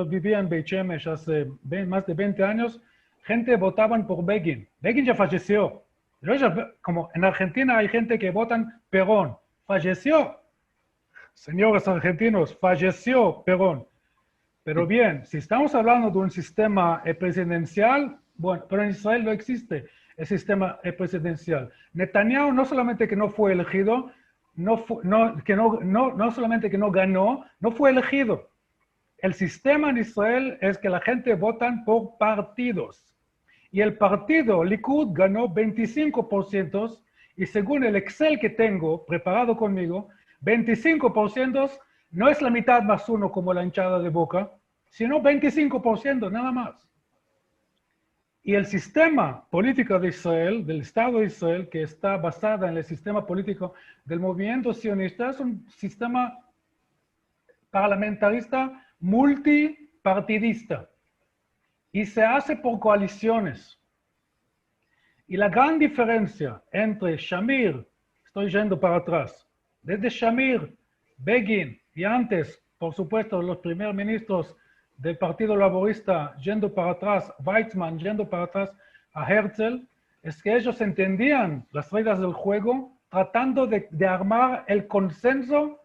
vivía en Beit Shemesh hace más de 20 años, gente votaban por Begin. Begin ya falleció. Como en Argentina hay gente que votan Perón. Falleció. Señores argentinos, falleció Perón. Pero bien, si estamos hablando de un sistema presidencial, bueno, pero en Israel no existe el sistema presidencial. Netanyahu no solamente que no fue elegido, no solamente que no ganó, no fue elegido. El sistema en Israel es que la gente votan por partidos. Y el partido Likud ganó 25%, y según el Excel que tengo preparado conmigo, 25% no es la mitad más uno como la hinchada de Boca, sino 25%, nada más. Y el sistema político de Israel, del Estado de Israel, que está basada en el sistema político del movimiento sionista, es un sistema parlamentarista multipartidista. Y se hace por coaliciones. Y la gran diferencia entre Shamir, estoy yendo para atrás, desde Shamir, Begin y antes, por supuesto, los primeros ministros del Partido Laborista yendo para atrás, Weizmann yendo para atrás a Herzl, es que ellos entendían las reglas del juego tratando de armar el consenso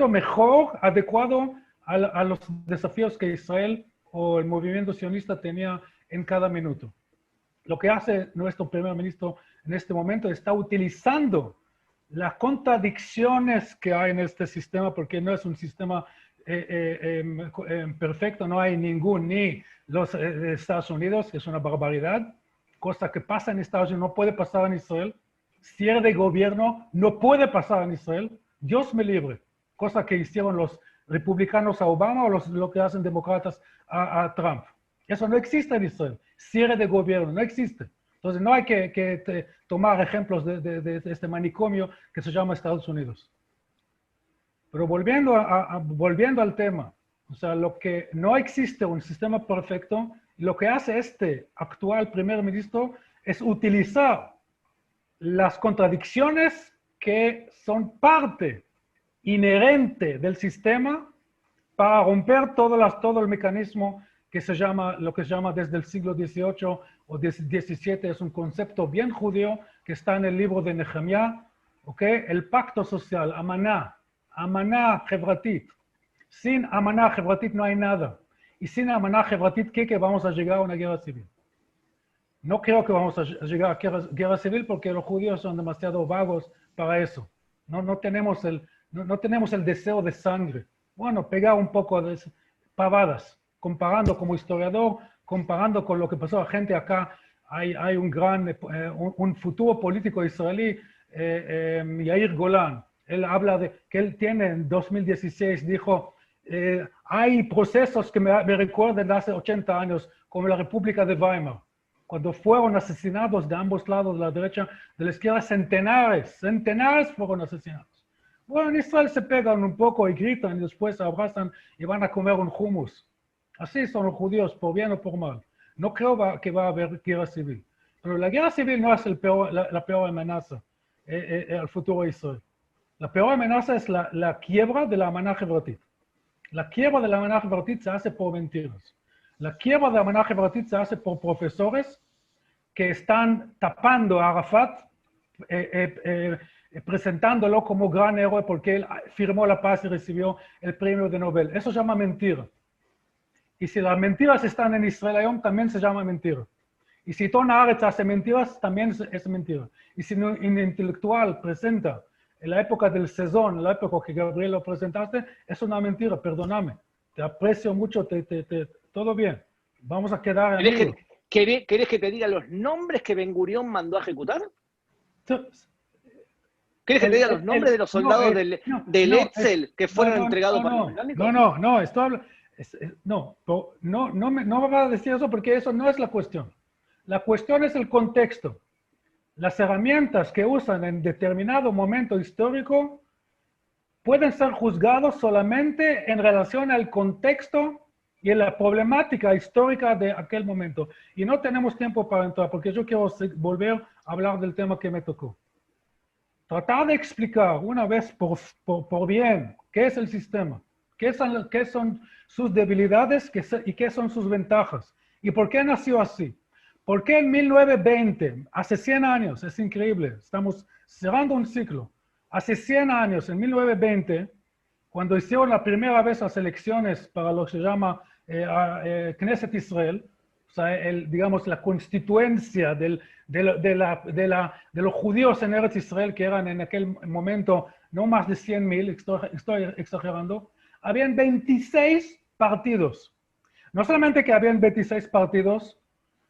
mejor adecuado a los desafíos que Israel o el movimiento sionista tenía en cada minuto. Lo que hace nuestro primer ministro en este momento está utilizando las contradicciones que hay en este sistema, porque no es un sistema perfecto, no hay ni los Estados Unidos, que es una barbaridad, cosa que pasa en Estados Unidos no puede pasar en Israel, cierre de gobierno no puede pasar en Israel, Dios me libre, cosa que hicieron los republicanos a Obama o lo que hacen demócratas a Trump. Eso no existe en Israel, cierre de gobierno, no existe. Entonces, no hay que tomar ejemplos de este manicomio que se llama Estados Unidos. Pero volviendo al tema, o sea, lo que no existe un sistema perfecto, lo que hace este actual primer ministro es utilizar las contradicciones que son parte inherente del sistema para romper todo el mecanismo que se llama, lo que se llama desde el siglo XVIII o XVII, es un concepto bien judío que está en el libro de Nehemiah, ¿okay? El pacto social, Amaná Chevratit. Sin Amaná Chevratit no hay nada. Y sin Amaná Chevratit, ¿qué? Vamos a llegar a una guerra civil. No creo que vamos a llegar a guerra civil porque los judíos son demasiado vagos para eso. No tenemos el deseo de sangre. Bueno, pegar un poco de pavadas. Comparando como historiador, comparando con lo que pasó a gente acá, hay un futuro político israelí, Yair Golan. Él habla de que él tiene en 2016, dijo, hay procesos que me recuerdan de hace 80 años, como la República de Weimar, cuando fueron asesinados de ambos lados, de la derecha, de la izquierda, centenares fueron asesinados. Bueno, en Israel se pegan un poco y gritan y después se abrazan y van a comer un hummus. Así son los judíos, por bien o por mal. No creo que va a haber guerra civil. Pero la guerra civil no es la peor amenaza al futuro de Israel. La peor amenaza es la quiebra de la Amaná Chevratit. La quiebra de la Amaná Chevratit se hace por mentiras. La quiebra de la Amaná Chevratit se hace por profesores que están tapando a Arafat, presentándolo como gran héroe porque él firmó la paz y recibió el premio de Nobel. Eso se llama mentira. Y si las mentiras están en Israel, también se llama mentira. Y si Ton Haaretz hace mentiras, también es mentira. Y si un intelectual presenta en la época del Sezón, en la época que Gabriel lo presentaste, es una mentira, perdóname. Te aprecio mucho, todo bien. Vamos a quedar amigos. ¿Querés que te diga los nombres que Ben Gurión mandó a ejecutar? ¿Querés que te diga los nombres de los soldados del Etzel que fueron entregados para los británicos? No me va a decir eso porque eso no es la cuestión. La cuestión es el contexto. Las herramientas que usan en determinado momento histórico pueden ser juzgados solamente en relación al contexto y la problemática histórica de aquel momento. Y no tenemos tiempo para entrar, porque yo quiero volver a hablar del tema que me tocó. Tratar de explicar una vez por bien qué es el sistema, qué son sus debilidades y qué son sus ventajas, y por qué nació así. ¿Por qué en 1920, hace 100 años, es increíble, estamos cerrando un ciclo, hace 100 años, en 1920, cuando hicieron la primera vez las elecciones para lo que se llama Knesset Israel, o sea, digamos, la constituencia de los judíos en Eretz Israel, que eran en aquel momento no más de 100,000, estoy exagerando, habían 26 partidos. No solamente que habían 26 partidos,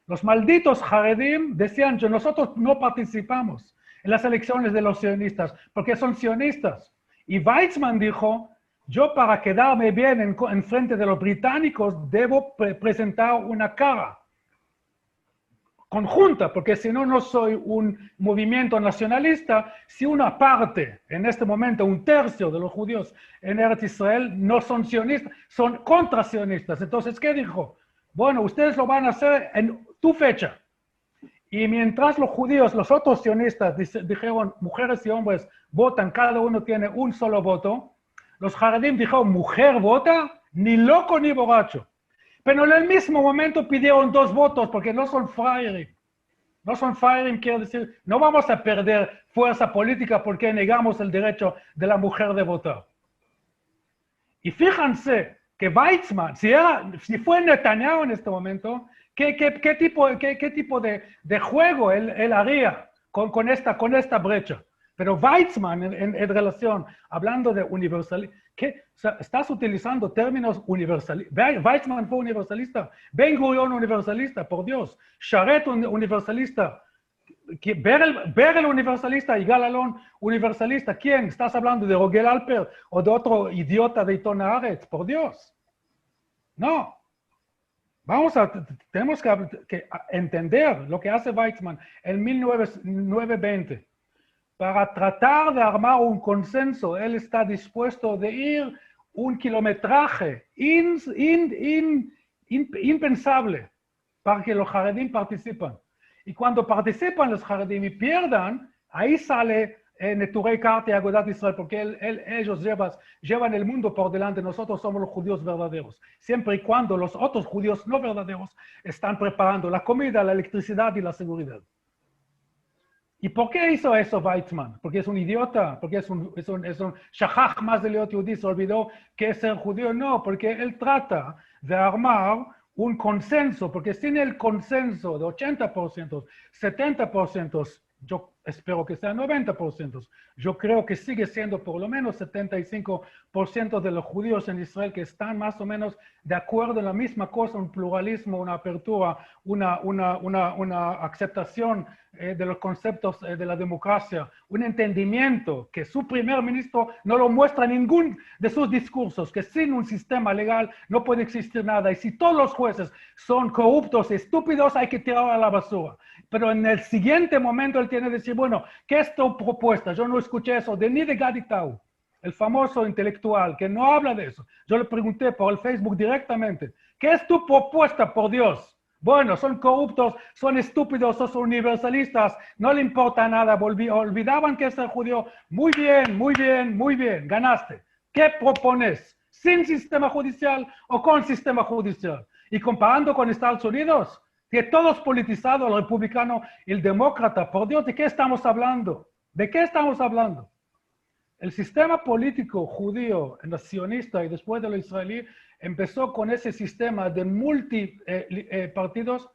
los malditos Haredim decían que nosotros no participamos en las elecciones de los sionistas, porque son sionistas. Y Weizmann dijo, yo para quedarme bien en frente de los británicos debo presentar una cara conjunta, porque si no, no soy un movimiento nacionalista. Si una parte, en este momento un tercio de los judíos en Eretz Israel no son sionistas, son contrasionistas. Entonces, ¿qué dijo? Bueno, ustedes lo van a hacer en tu fecha. Y mientras los judíos, los otros sionistas, dijeron, mujeres y hombres votan, cada uno tiene un solo voto, los Haredim dijeron, mujer vota, ni loco ni borracho. Pero en el mismo momento pidieron 2 votos, porque no son firing. No son firing, quiere decir, no vamos a perder fuerza política porque negamos el derecho de la mujer de votar. Y fíjense que Weizmann, si fue Netanyahu en este momento, ¿qué tipo de juego él haría con esta brecha? Pero Weizmann, en relación, hablando de universalismo, o sea, estás utilizando términos universalistas. Weizmann fue universalista, Ben-Gurion universalista, por Dios, Sharet universalista, Berel universalista y Galalón universalista. ¿Quién? ¿Estás hablando de Rogel Alper o de otro idiota de Itón Haaretz? Por Dios. No. Tenemos que entender lo que hace Weizmann en 1920. Para tratar de armar un consenso, él está dispuesto de ir un kilometraje impensable para que los Haredim participen. Y cuando participan los Haredim y pierdan, ahí sale Neturei Karta y Agudat Israel, porque ellos llevan el mundo por delante, nosotros somos los judíos verdaderos. Siempre y cuando los otros judíos no verdaderos están preparando la comida, la electricidad y la seguridad. ¿Y por qué hizo eso Weizmann? Porque es un idiota, porque es un shachach más de Leot Yehudi, se olvidó que es ser judío. No, porque él trata de armar un consenso, porque sin el consenso de 80%, 70%, yo espero que sea 90%, yo creo que sigue siendo por lo menos 75% de los judíos en Israel que están más o menos de acuerdo en la misma cosa, un pluralismo, una apertura, una aceptación de los conceptos de la democracia, un entendimiento que su primer ministro no lo muestra en ningún de sus discursos, que sin un sistema legal no puede existir nada, y si todos los jueces son corruptos y estúpidos, hay que tirar a la basura. Pero en el siguiente momento él tiene que decir, bueno, ¿qué es tu propuesta? Yo no escuché eso ni de Gadi Tau, el famoso intelectual, que no habla de eso. Yo le pregunté por el Facebook directamente, ¿qué es tu propuesta, por Dios? Bueno, son corruptos, son estúpidos, son universalistas, no le importa nada, olvidaban que es el judío. Muy bien, muy bien, muy bien, ganaste. ¿Qué propones? ¿Sin sistema judicial o con sistema judicial? Y comparando con Estados Unidos, que todos politizados, el republicano y el demócrata, por Dios, ¿de qué estamos hablando? ¿De qué estamos hablando? El sistema político judío, sionista y después de lo israelí, empezó con ese sistema de multipartidos,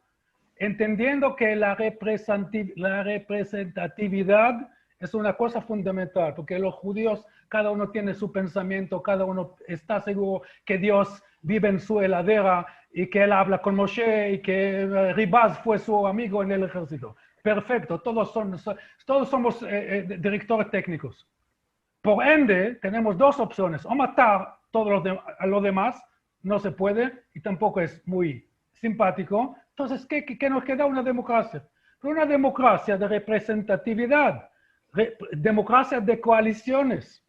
entendiendo que la representatividad es una cosa fundamental, porque los judíos, cada uno tiene su pensamiento, cada uno está seguro que Dios vive en su heladera y que él habla con Moshe y que Ribaz fue su amigo en el ejército. Perfecto, todos somos directores técnicos. Por ende, tenemos 2 opciones, o matar a los demás, no se puede y tampoco es muy simpático. Entonces, ¿qué nos queda? Una democracia. Pero una democracia de representatividad, democracia de coaliciones.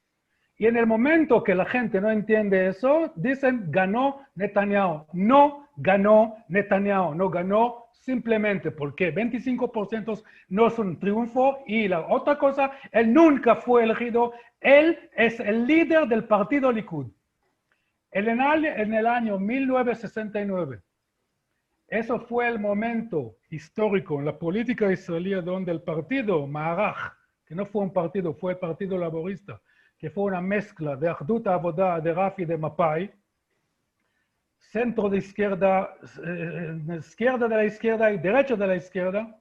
Y en el momento que la gente no entiende eso, dicen ganó Netanyahu. No ganó Netanyahu, no ganó simplemente porque 25% no es un triunfo. Y la otra cosa, él nunca fue elegido, él es el líder del partido Likud. En el año 1969, eso fue el momento histórico en la política israelí donde el partido Maharaj, que no fue un partido, fue el Partido Laborista, que fue una mezcla de Ahdut Avoda, de Rafi y de Mapai, centro de izquierda, izquierda de la izquierda y derecha de la izquierda,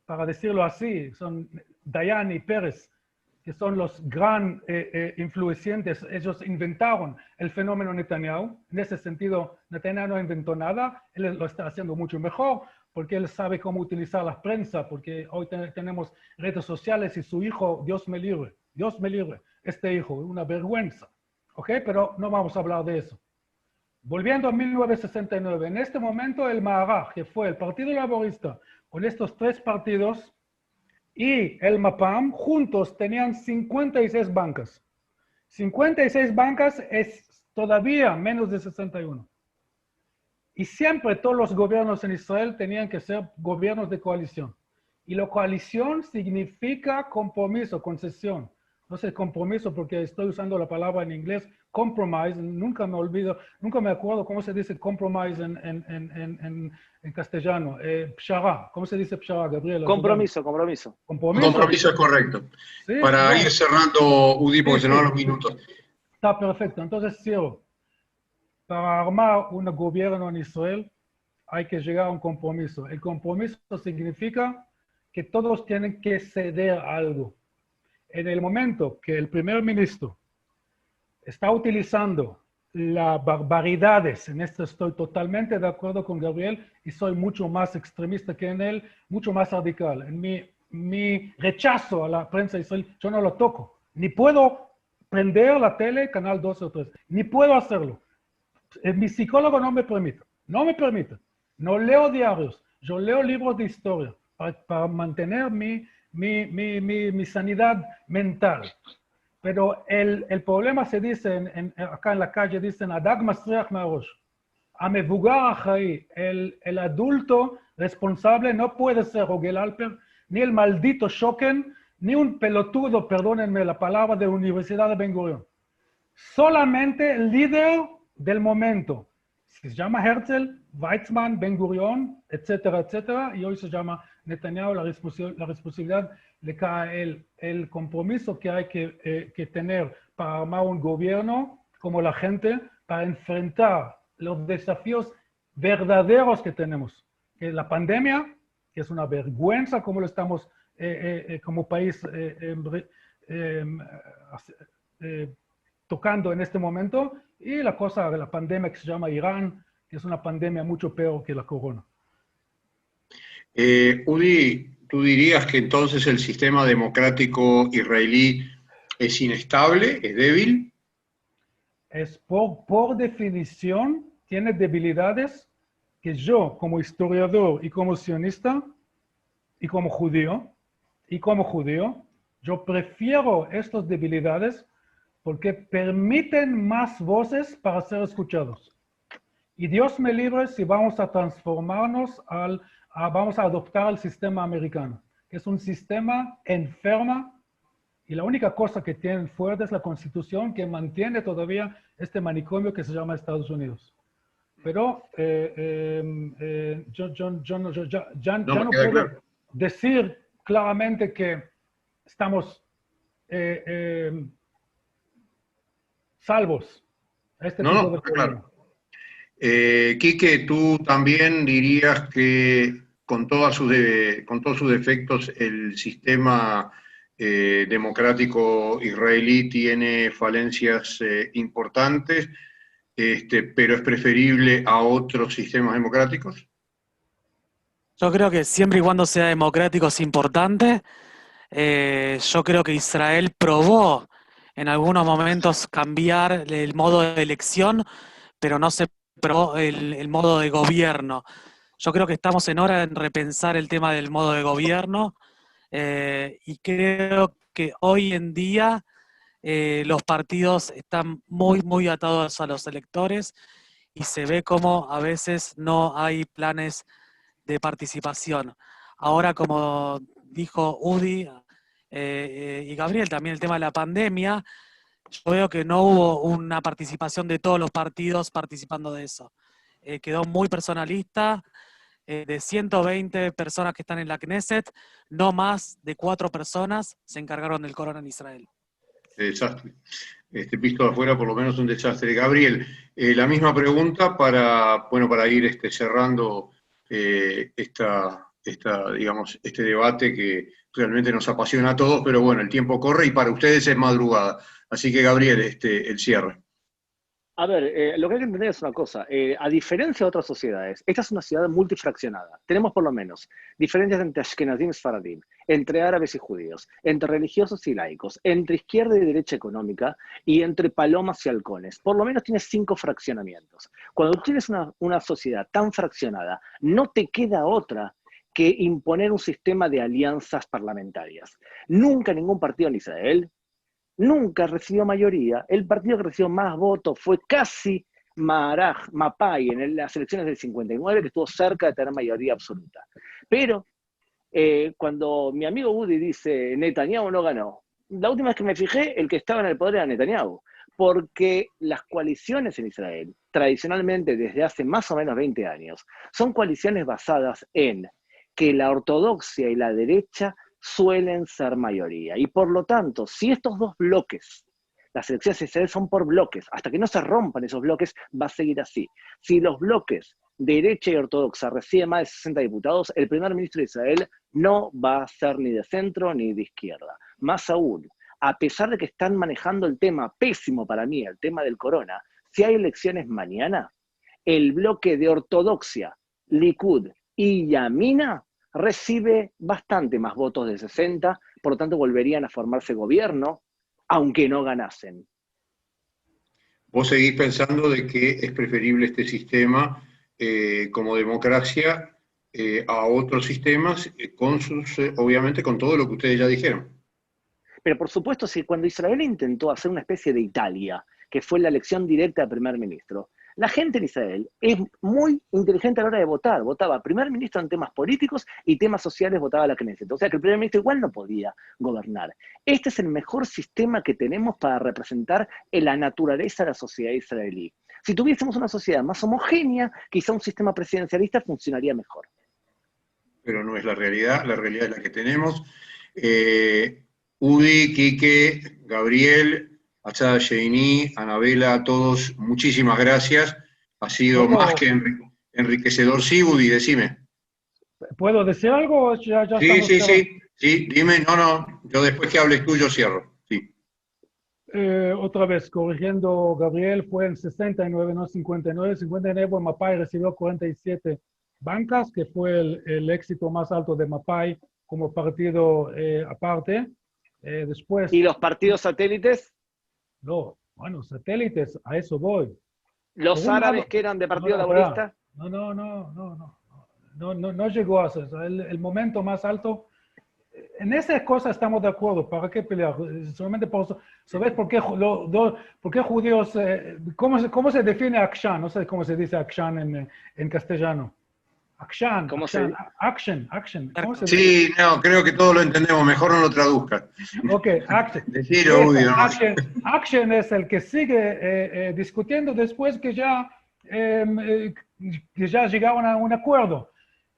para decirlo así, son Dayan y Pérez, que son los gran influyentes, ellos inventaron el fenómeno Netanyahu. En ese sentido, Netanyahu no inventó nada, él lo está haciendo mucho mejor, porque él sabe cómo utilizar la prensa, porque hoy tenemos redes sociales y su hijo, Dios me libre, este hijo, una vergüenza, ¿ok? Pero no vamos a hablar de eso. Volviendo a 1969, en este momento el Maharaj, que fue el Partido Laborista, con estos tres partidos, y el Mapam, juntos tenían 56 bancas. 56 bancas es todavía menos de 61. Y siempre todos los gobiernos en Israel tenían que ser gobiernos de coalición. Y la coalición significa compromiso, concesión. No sé, compromiso porque estoy usando la palabra en inglés, compromise, nunca me olvido, nunca me acuerdo cómo se dice compromise en castellano. Pshara, ¿cómo se dice pshara, Gabriel? Compromiso. Compromiso es correcto. Sí, Para bueno. ir cerrando, Udi, porque Sí, se nos van sí. los minutos. Está perfecto. Entonces, cierro. Para armar un gobierno en Israel hay que llegar a un compromiso. El compromiso significa que todos tienen que ceder algo. En el momento que el primer ministro está utilizando las barbaridades, en esto estoy totalmente de acuerdo con Gabriel y soy mucho más extremista que en él, mucho más radical. En mi rechazo a la prensa israelí, yo no lo toco. Ni puedo prender la tele, canal 12 o 3, ni puedo hacerlo. Mi psicólogo no me permite, No leo diarios, yo leo libros de historia para mantener mi sanidad mental. Pero el problema se dice, acá en la calle dicen, Adag Masriach Ma'arosh. Amevugar Achaí, el adulto responsable no puede ser Rogel Alper, ni el maldito Shoken, ni un pelotudo, perdónenme la palabra, de la Universidad de Ben Gurion. Solamente el líder del momento. Se llama Herzl, Weizmann, Ben Gurion, etcétera, etcétera, y hoy se llama Netanyahu. La responsabilidad le cae a él. El compromiso que hay que tener para armar un gobierno como la gente, para enfrentar los desafíos verdaderos que tenemos. Que la pandemia, que es una vergüenza como lo estamos como país tocando en este momento, y la cosa de la pandemia que se llama Irán, que es una pandemia mucho peor que la corona. Udi, ¿tú dirías que entonces el sistema democrático israelí es inestable, es débil? Es por definición, tiene debilidades que yo, como historiador y como sionista, y como judío, yo prefiero estas debilidades porque permiten más voces para ser escuchados. Y Dios me libre si vamos a transformarnos vamos a adoptar el sistema americano, que es un sistema enfermo, y la única cosa que tienen fuerte es la Constitución, que mantiene todavía este manicomio que se llama Estados Unidos. Pero yo no puedo decir claramente que estamos salvos a este tipo de problemas. Claro. Quique, ¿tú también dirías que con todos sus defectos el sistema democrático israelí tiene falencias importantes, pero es preferible a otros sistemas democráticos? Yo creo que siempre y cuando sea democrático es importante. Yo creo que Israel probó en algunos momentos cambiar el modo de elección, pero no se probó el modo de gobierno. Yo creo que estamos en hora de repensar el tema del modo de gobierno y creo que hoy en día los partidos están muy atados a los electores y se ve como a veces no hay planes de participación. Ahora, como dijo Udi y Gabriel, también el tema de la pandemia, yo veo que no hubo una participación de todos los partidos participando de eso. Quedó muy personalista. De 120 personas que están en la Knesset, no más de 4 personas se encargaron del corona en Israel. Desastre. Visto de afuera, por lo menos un desastre. Gabriel, la misma pregunta para ir cerrando digamos, este debate que realmente nos apasiona a todos, pero bueno, el tiempo corre y para ustedes es madrugada. Así que, Gabriel, el cierre. A ver, lo que hay que entender es una cosa. A diferencia de otras sociedades, esta es una ciudad multifraccionada. Tenemos por lo menos diferencias entre Ashkenazim y Sfaradim, entre árabes y judíos, entre religiosos y laicos, entre izquierda y derecha económica y entre palomas y halcones. Por lo menos tienes 5 fraccionamientos. Cuando tú tienes una sociedad tan fraccionada, no te queda otra que imponer un sistema de alianzas parlamentarias. Nunca ningún partido en Israel nunca recibió mayoría. El partido que recibió más votos fue casi Mapai en las elecciones del 59, que estuvo cerca de tener mayoría absoluta. Pero cuando mi amigo Udi dice Netanyahu no ganó, la última vez que me fijé, el que estaba en el poder era Netanyahu, porque las coaliciones en Israel, tradicionalmente desde hace más o menos 20 años, son coaliciones basadas en que la ortodoxia y la derecha suelen ser mayoría. Y por lo tanto, si estos dos bloques, las elecciones de Israel son por bloques, hasta que no se rompan esos bloques, va a seguir así. Si los bloques derecha y ortodoxa reciben más de 60 diputados, el primer ministro de Israel no va a ser ni de centro ni de izquierda. Más aún, a pesar de que están manejando el tema, pésimo para mí, el tema del corona, si hay elecciones mañana, el bloque de ortodoxia, Likud y Yamina recibe bastante más votos de 60, por lo tanto volverían a formarse gobierno, aunque no ganasen. ¿Vos seguís pensando de que es preferible este sistema como democracia a otros sistemas, obviamente con todo lo que ustedes ya dijeron? Pero por supuesto, si cuando Israel intentó hacer una especie de Italia, que fue la elección directa del primer ministro, la gente en Israel es muy inteligente a la hora de votar. Votaba primer ministro en temas políticos y temas sociales votaba la Knesset. O sea que el primer ministro igual no podía gobernar. Este es el mejor sistema que tenemos para representar la naturaleza de la sociedad israelí. Si tuviésemos una sociedad más homogénea, quizá un sistema presidencialista funcionaría mejor. Pero no es la realidad es la que tenemos. Udi, Quique, Gabriel, Achada Sheini, Anabela, a todos, muchísimas gracias. Ha sido más que enriquecedor. Sí, Udi, decime. ¿Puedo decir algo? Sí, dime, yo después que hables tú, yo cierro. Sí. Otra vez, corrigiendo, Gabriel, fue en 69, no 59. 59, Mapai recibió 47 bancas, que fue el éxito más alto de Mapai como partido aparte. Después, ¿y los partidos satélites? No, bueno, satélites, a eso voy. ¿Los árabes que eran de Partido Laborista? No llegó a ser. El momento más alto, en esa cosa estamos de acuerdo. ¿Para qué pelear? Solamente por eso. ¿Sabes por qué judíos, cómo se define Akshan? No sé cómo se dice Akshan en castellano. Action. ¿Cómo se dice? Sí, no, creo que todos lo entendemos. Mejor no lo traduzcas. Ok, action. Decilo, Udi, ¿no? Action es el que sigue discutiendo después que ya llegaron a un acuerdo.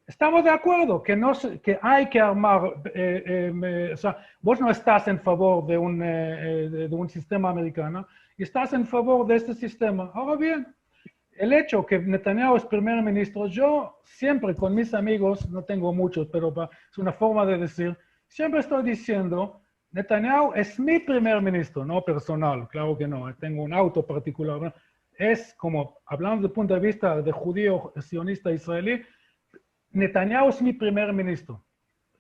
Estamos de acuerdo que hay que armar, o sea, vos no estás en favor de un sistema americano y estás en favor de este sistema. Ahora bien, el hecho que Netanyahu es primer ministro, yo siempre con mis amigos, no tengo muchos, pero es una forma de decir, siempre estoy diciendo, Netanyahu es mi primer ministro, no personal, claro que no, tengo un auto particular, ¿no? Es como, hablando desde el punto de vista de judío sionista israelí, Netanyahu es mi primer ministro.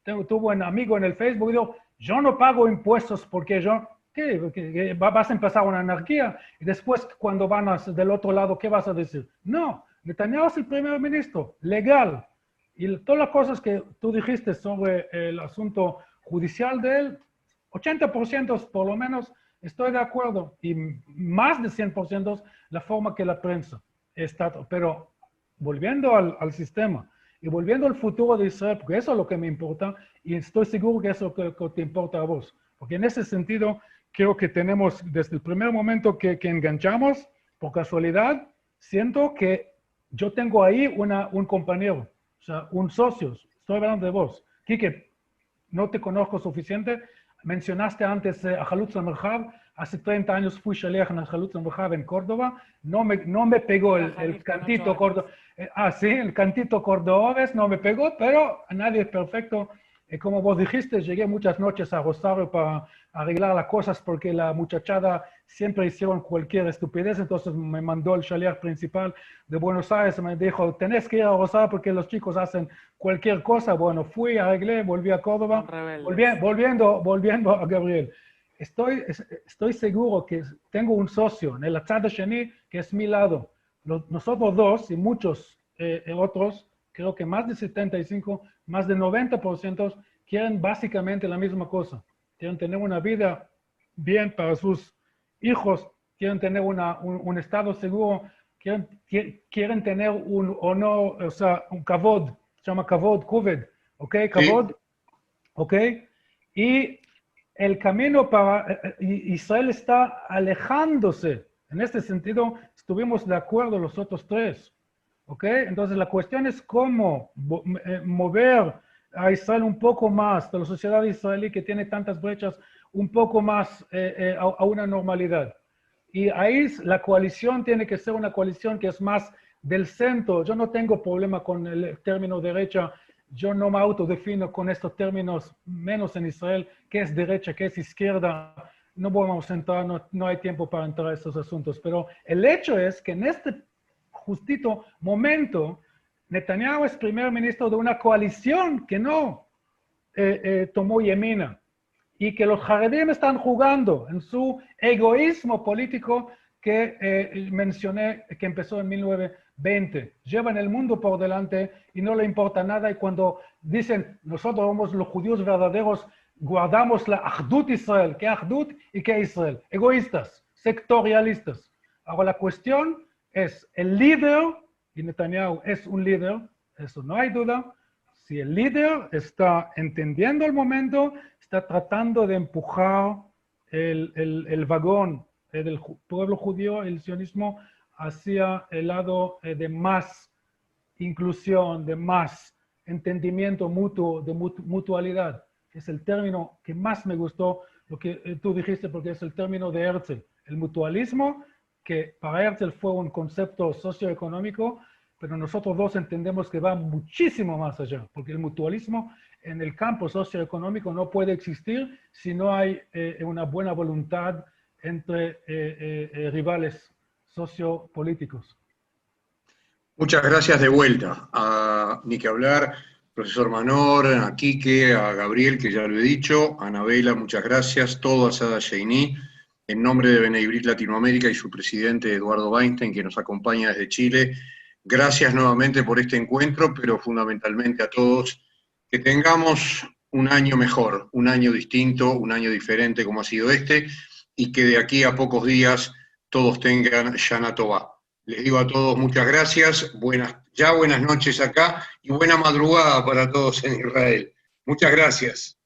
Tuve un amigo en el Facebook y dijo, yo no pago impuestos porque yo... ¿Qué? ¿Vas a empezar una anarquía? Y después, cuando van del otro lado, ¿qué vas a decir? No, Netanyahu es el primer ministro, legal. Y todas las cosas que tú dijiste sobre el asunto judicial de él, 80% por lo menos Estoy de acuerdo. Y más de 100% la forma que la prensa está. Pero volviendo al sistema y volviendo al futuro de Israel, porque eso es lo que me importa, y estoy seguro que eso es lo que te importa a vos. Porque en ese sentido, creo que tenemos, desde el primer momento que enganchamos, por casualidad, siento que yo tengo ahí un compañero, o sea, un socio. Estoy hablando de vos. Quique, no te conozco suficiente. Mencionaste antes a Halutz al-Merhav. Hace 30 años fui shaliach en Halutz al-Merhav en Córdoba. No me pegó el cantito cordobés. Sí, el cantito cordobés no me pegó, pero nadie es perfecto. Como vos dijiste, llegué muchas noches a Rosario para arreglar las cosas porque la muchachada siempre hicieron cualquier estupidez, entonces me mandó el shaliach principal de Buenos Aires, me dijo, tenés que ir a Rosario porque los chicos hacen cualquier cosa. Bueno, fui, arreglé, volví a Córdoba, volviendo a Gabriel. Estoy seguro que tengo un socio en el Atzad Sheni que es mi lado. Nosotros dos y muchos otros, creo que más de 75, más de 90% quieren básicamente la misma cosa. Quieren tener una vida bien para sus hijos, quieren tener un estado seguro, quieren tener un honor, o sea, un kavod, se llama kavod, kuved, ¿ok? Kavod, sí. ¿Ok? Y el camino para Israel está alejándose. En este sentido, estuvimos de acuerdo los otros tres. ¿Ok? Entonces la cuestión es cómo mover a Israel un poco más, de la sociedad israelí que tiene tantas brechas, un poco más a una normalidad. Y ahí la coalición tiene que ser una coalición que es más del centro. Yo no tengo problema con el término derecha, yo no me autodefino con estos términos, menos en Israel, qué es derecha, qué es izquierda. No vamos a entrar, no hay tiempo para entrar a estos asuntos, pero el hecho es que en este justito momento, Netanyahu es primer ministro de una coalición que no tomó Yemina y que los Haredim están jugando en su egoísmo político que mencioné, que empezó en 1920. Llevan el mundo por delante y no le importa nada, y cuando dicen, nosotros somos los judíos verdaderos, guardamos la Ahdut Israel. ¿Qué Ahdut y qué Israel? Egoístas, sectorialistas. Ahora la cuestión es el líder, y Netanyahu es un líder, eso no hay duda. Si el líder está entendiendo el momento, está tratando de empujar el vagón del pueblo judío, el sionismo, hacia el lado de más inclusión, de más entendimiento mutuo, de mutualidad, que es el término que más me gustó, lo que tú dijiste, porque es el término de Herzl, el mutualismo, que para Herzl fue un concepto socioeconómico, pero nosotros dos entendemos que va muchísimo más allá, porque el mutualismo en el campo socioeconómico no puede existir si no hay una buena voluntad entre rivales sociopolíticos. Muchas gracias de vuelta. Ni que hablar, profesor Manor, a Quique, a Gabriel, que ya lo he dicho, a Anabela, muchas gracias, todo a Sada Sheini, en nombre de Bnei Brit Latinoamérica y su presidente Eduardo Weinstein, que nos acompaña desde Chile. Gracias nuevamente por este encuentro, pero fundamentalmente a todos, que tengamos un año mejor, un año distinto, un año diferente como ha sido este, y que de aquí a pocos días todos tengan Shana Tová. Les digo a todos muchas gracias, buenas noches acá y buena madrugada para todos en Israel. Muchas gracias.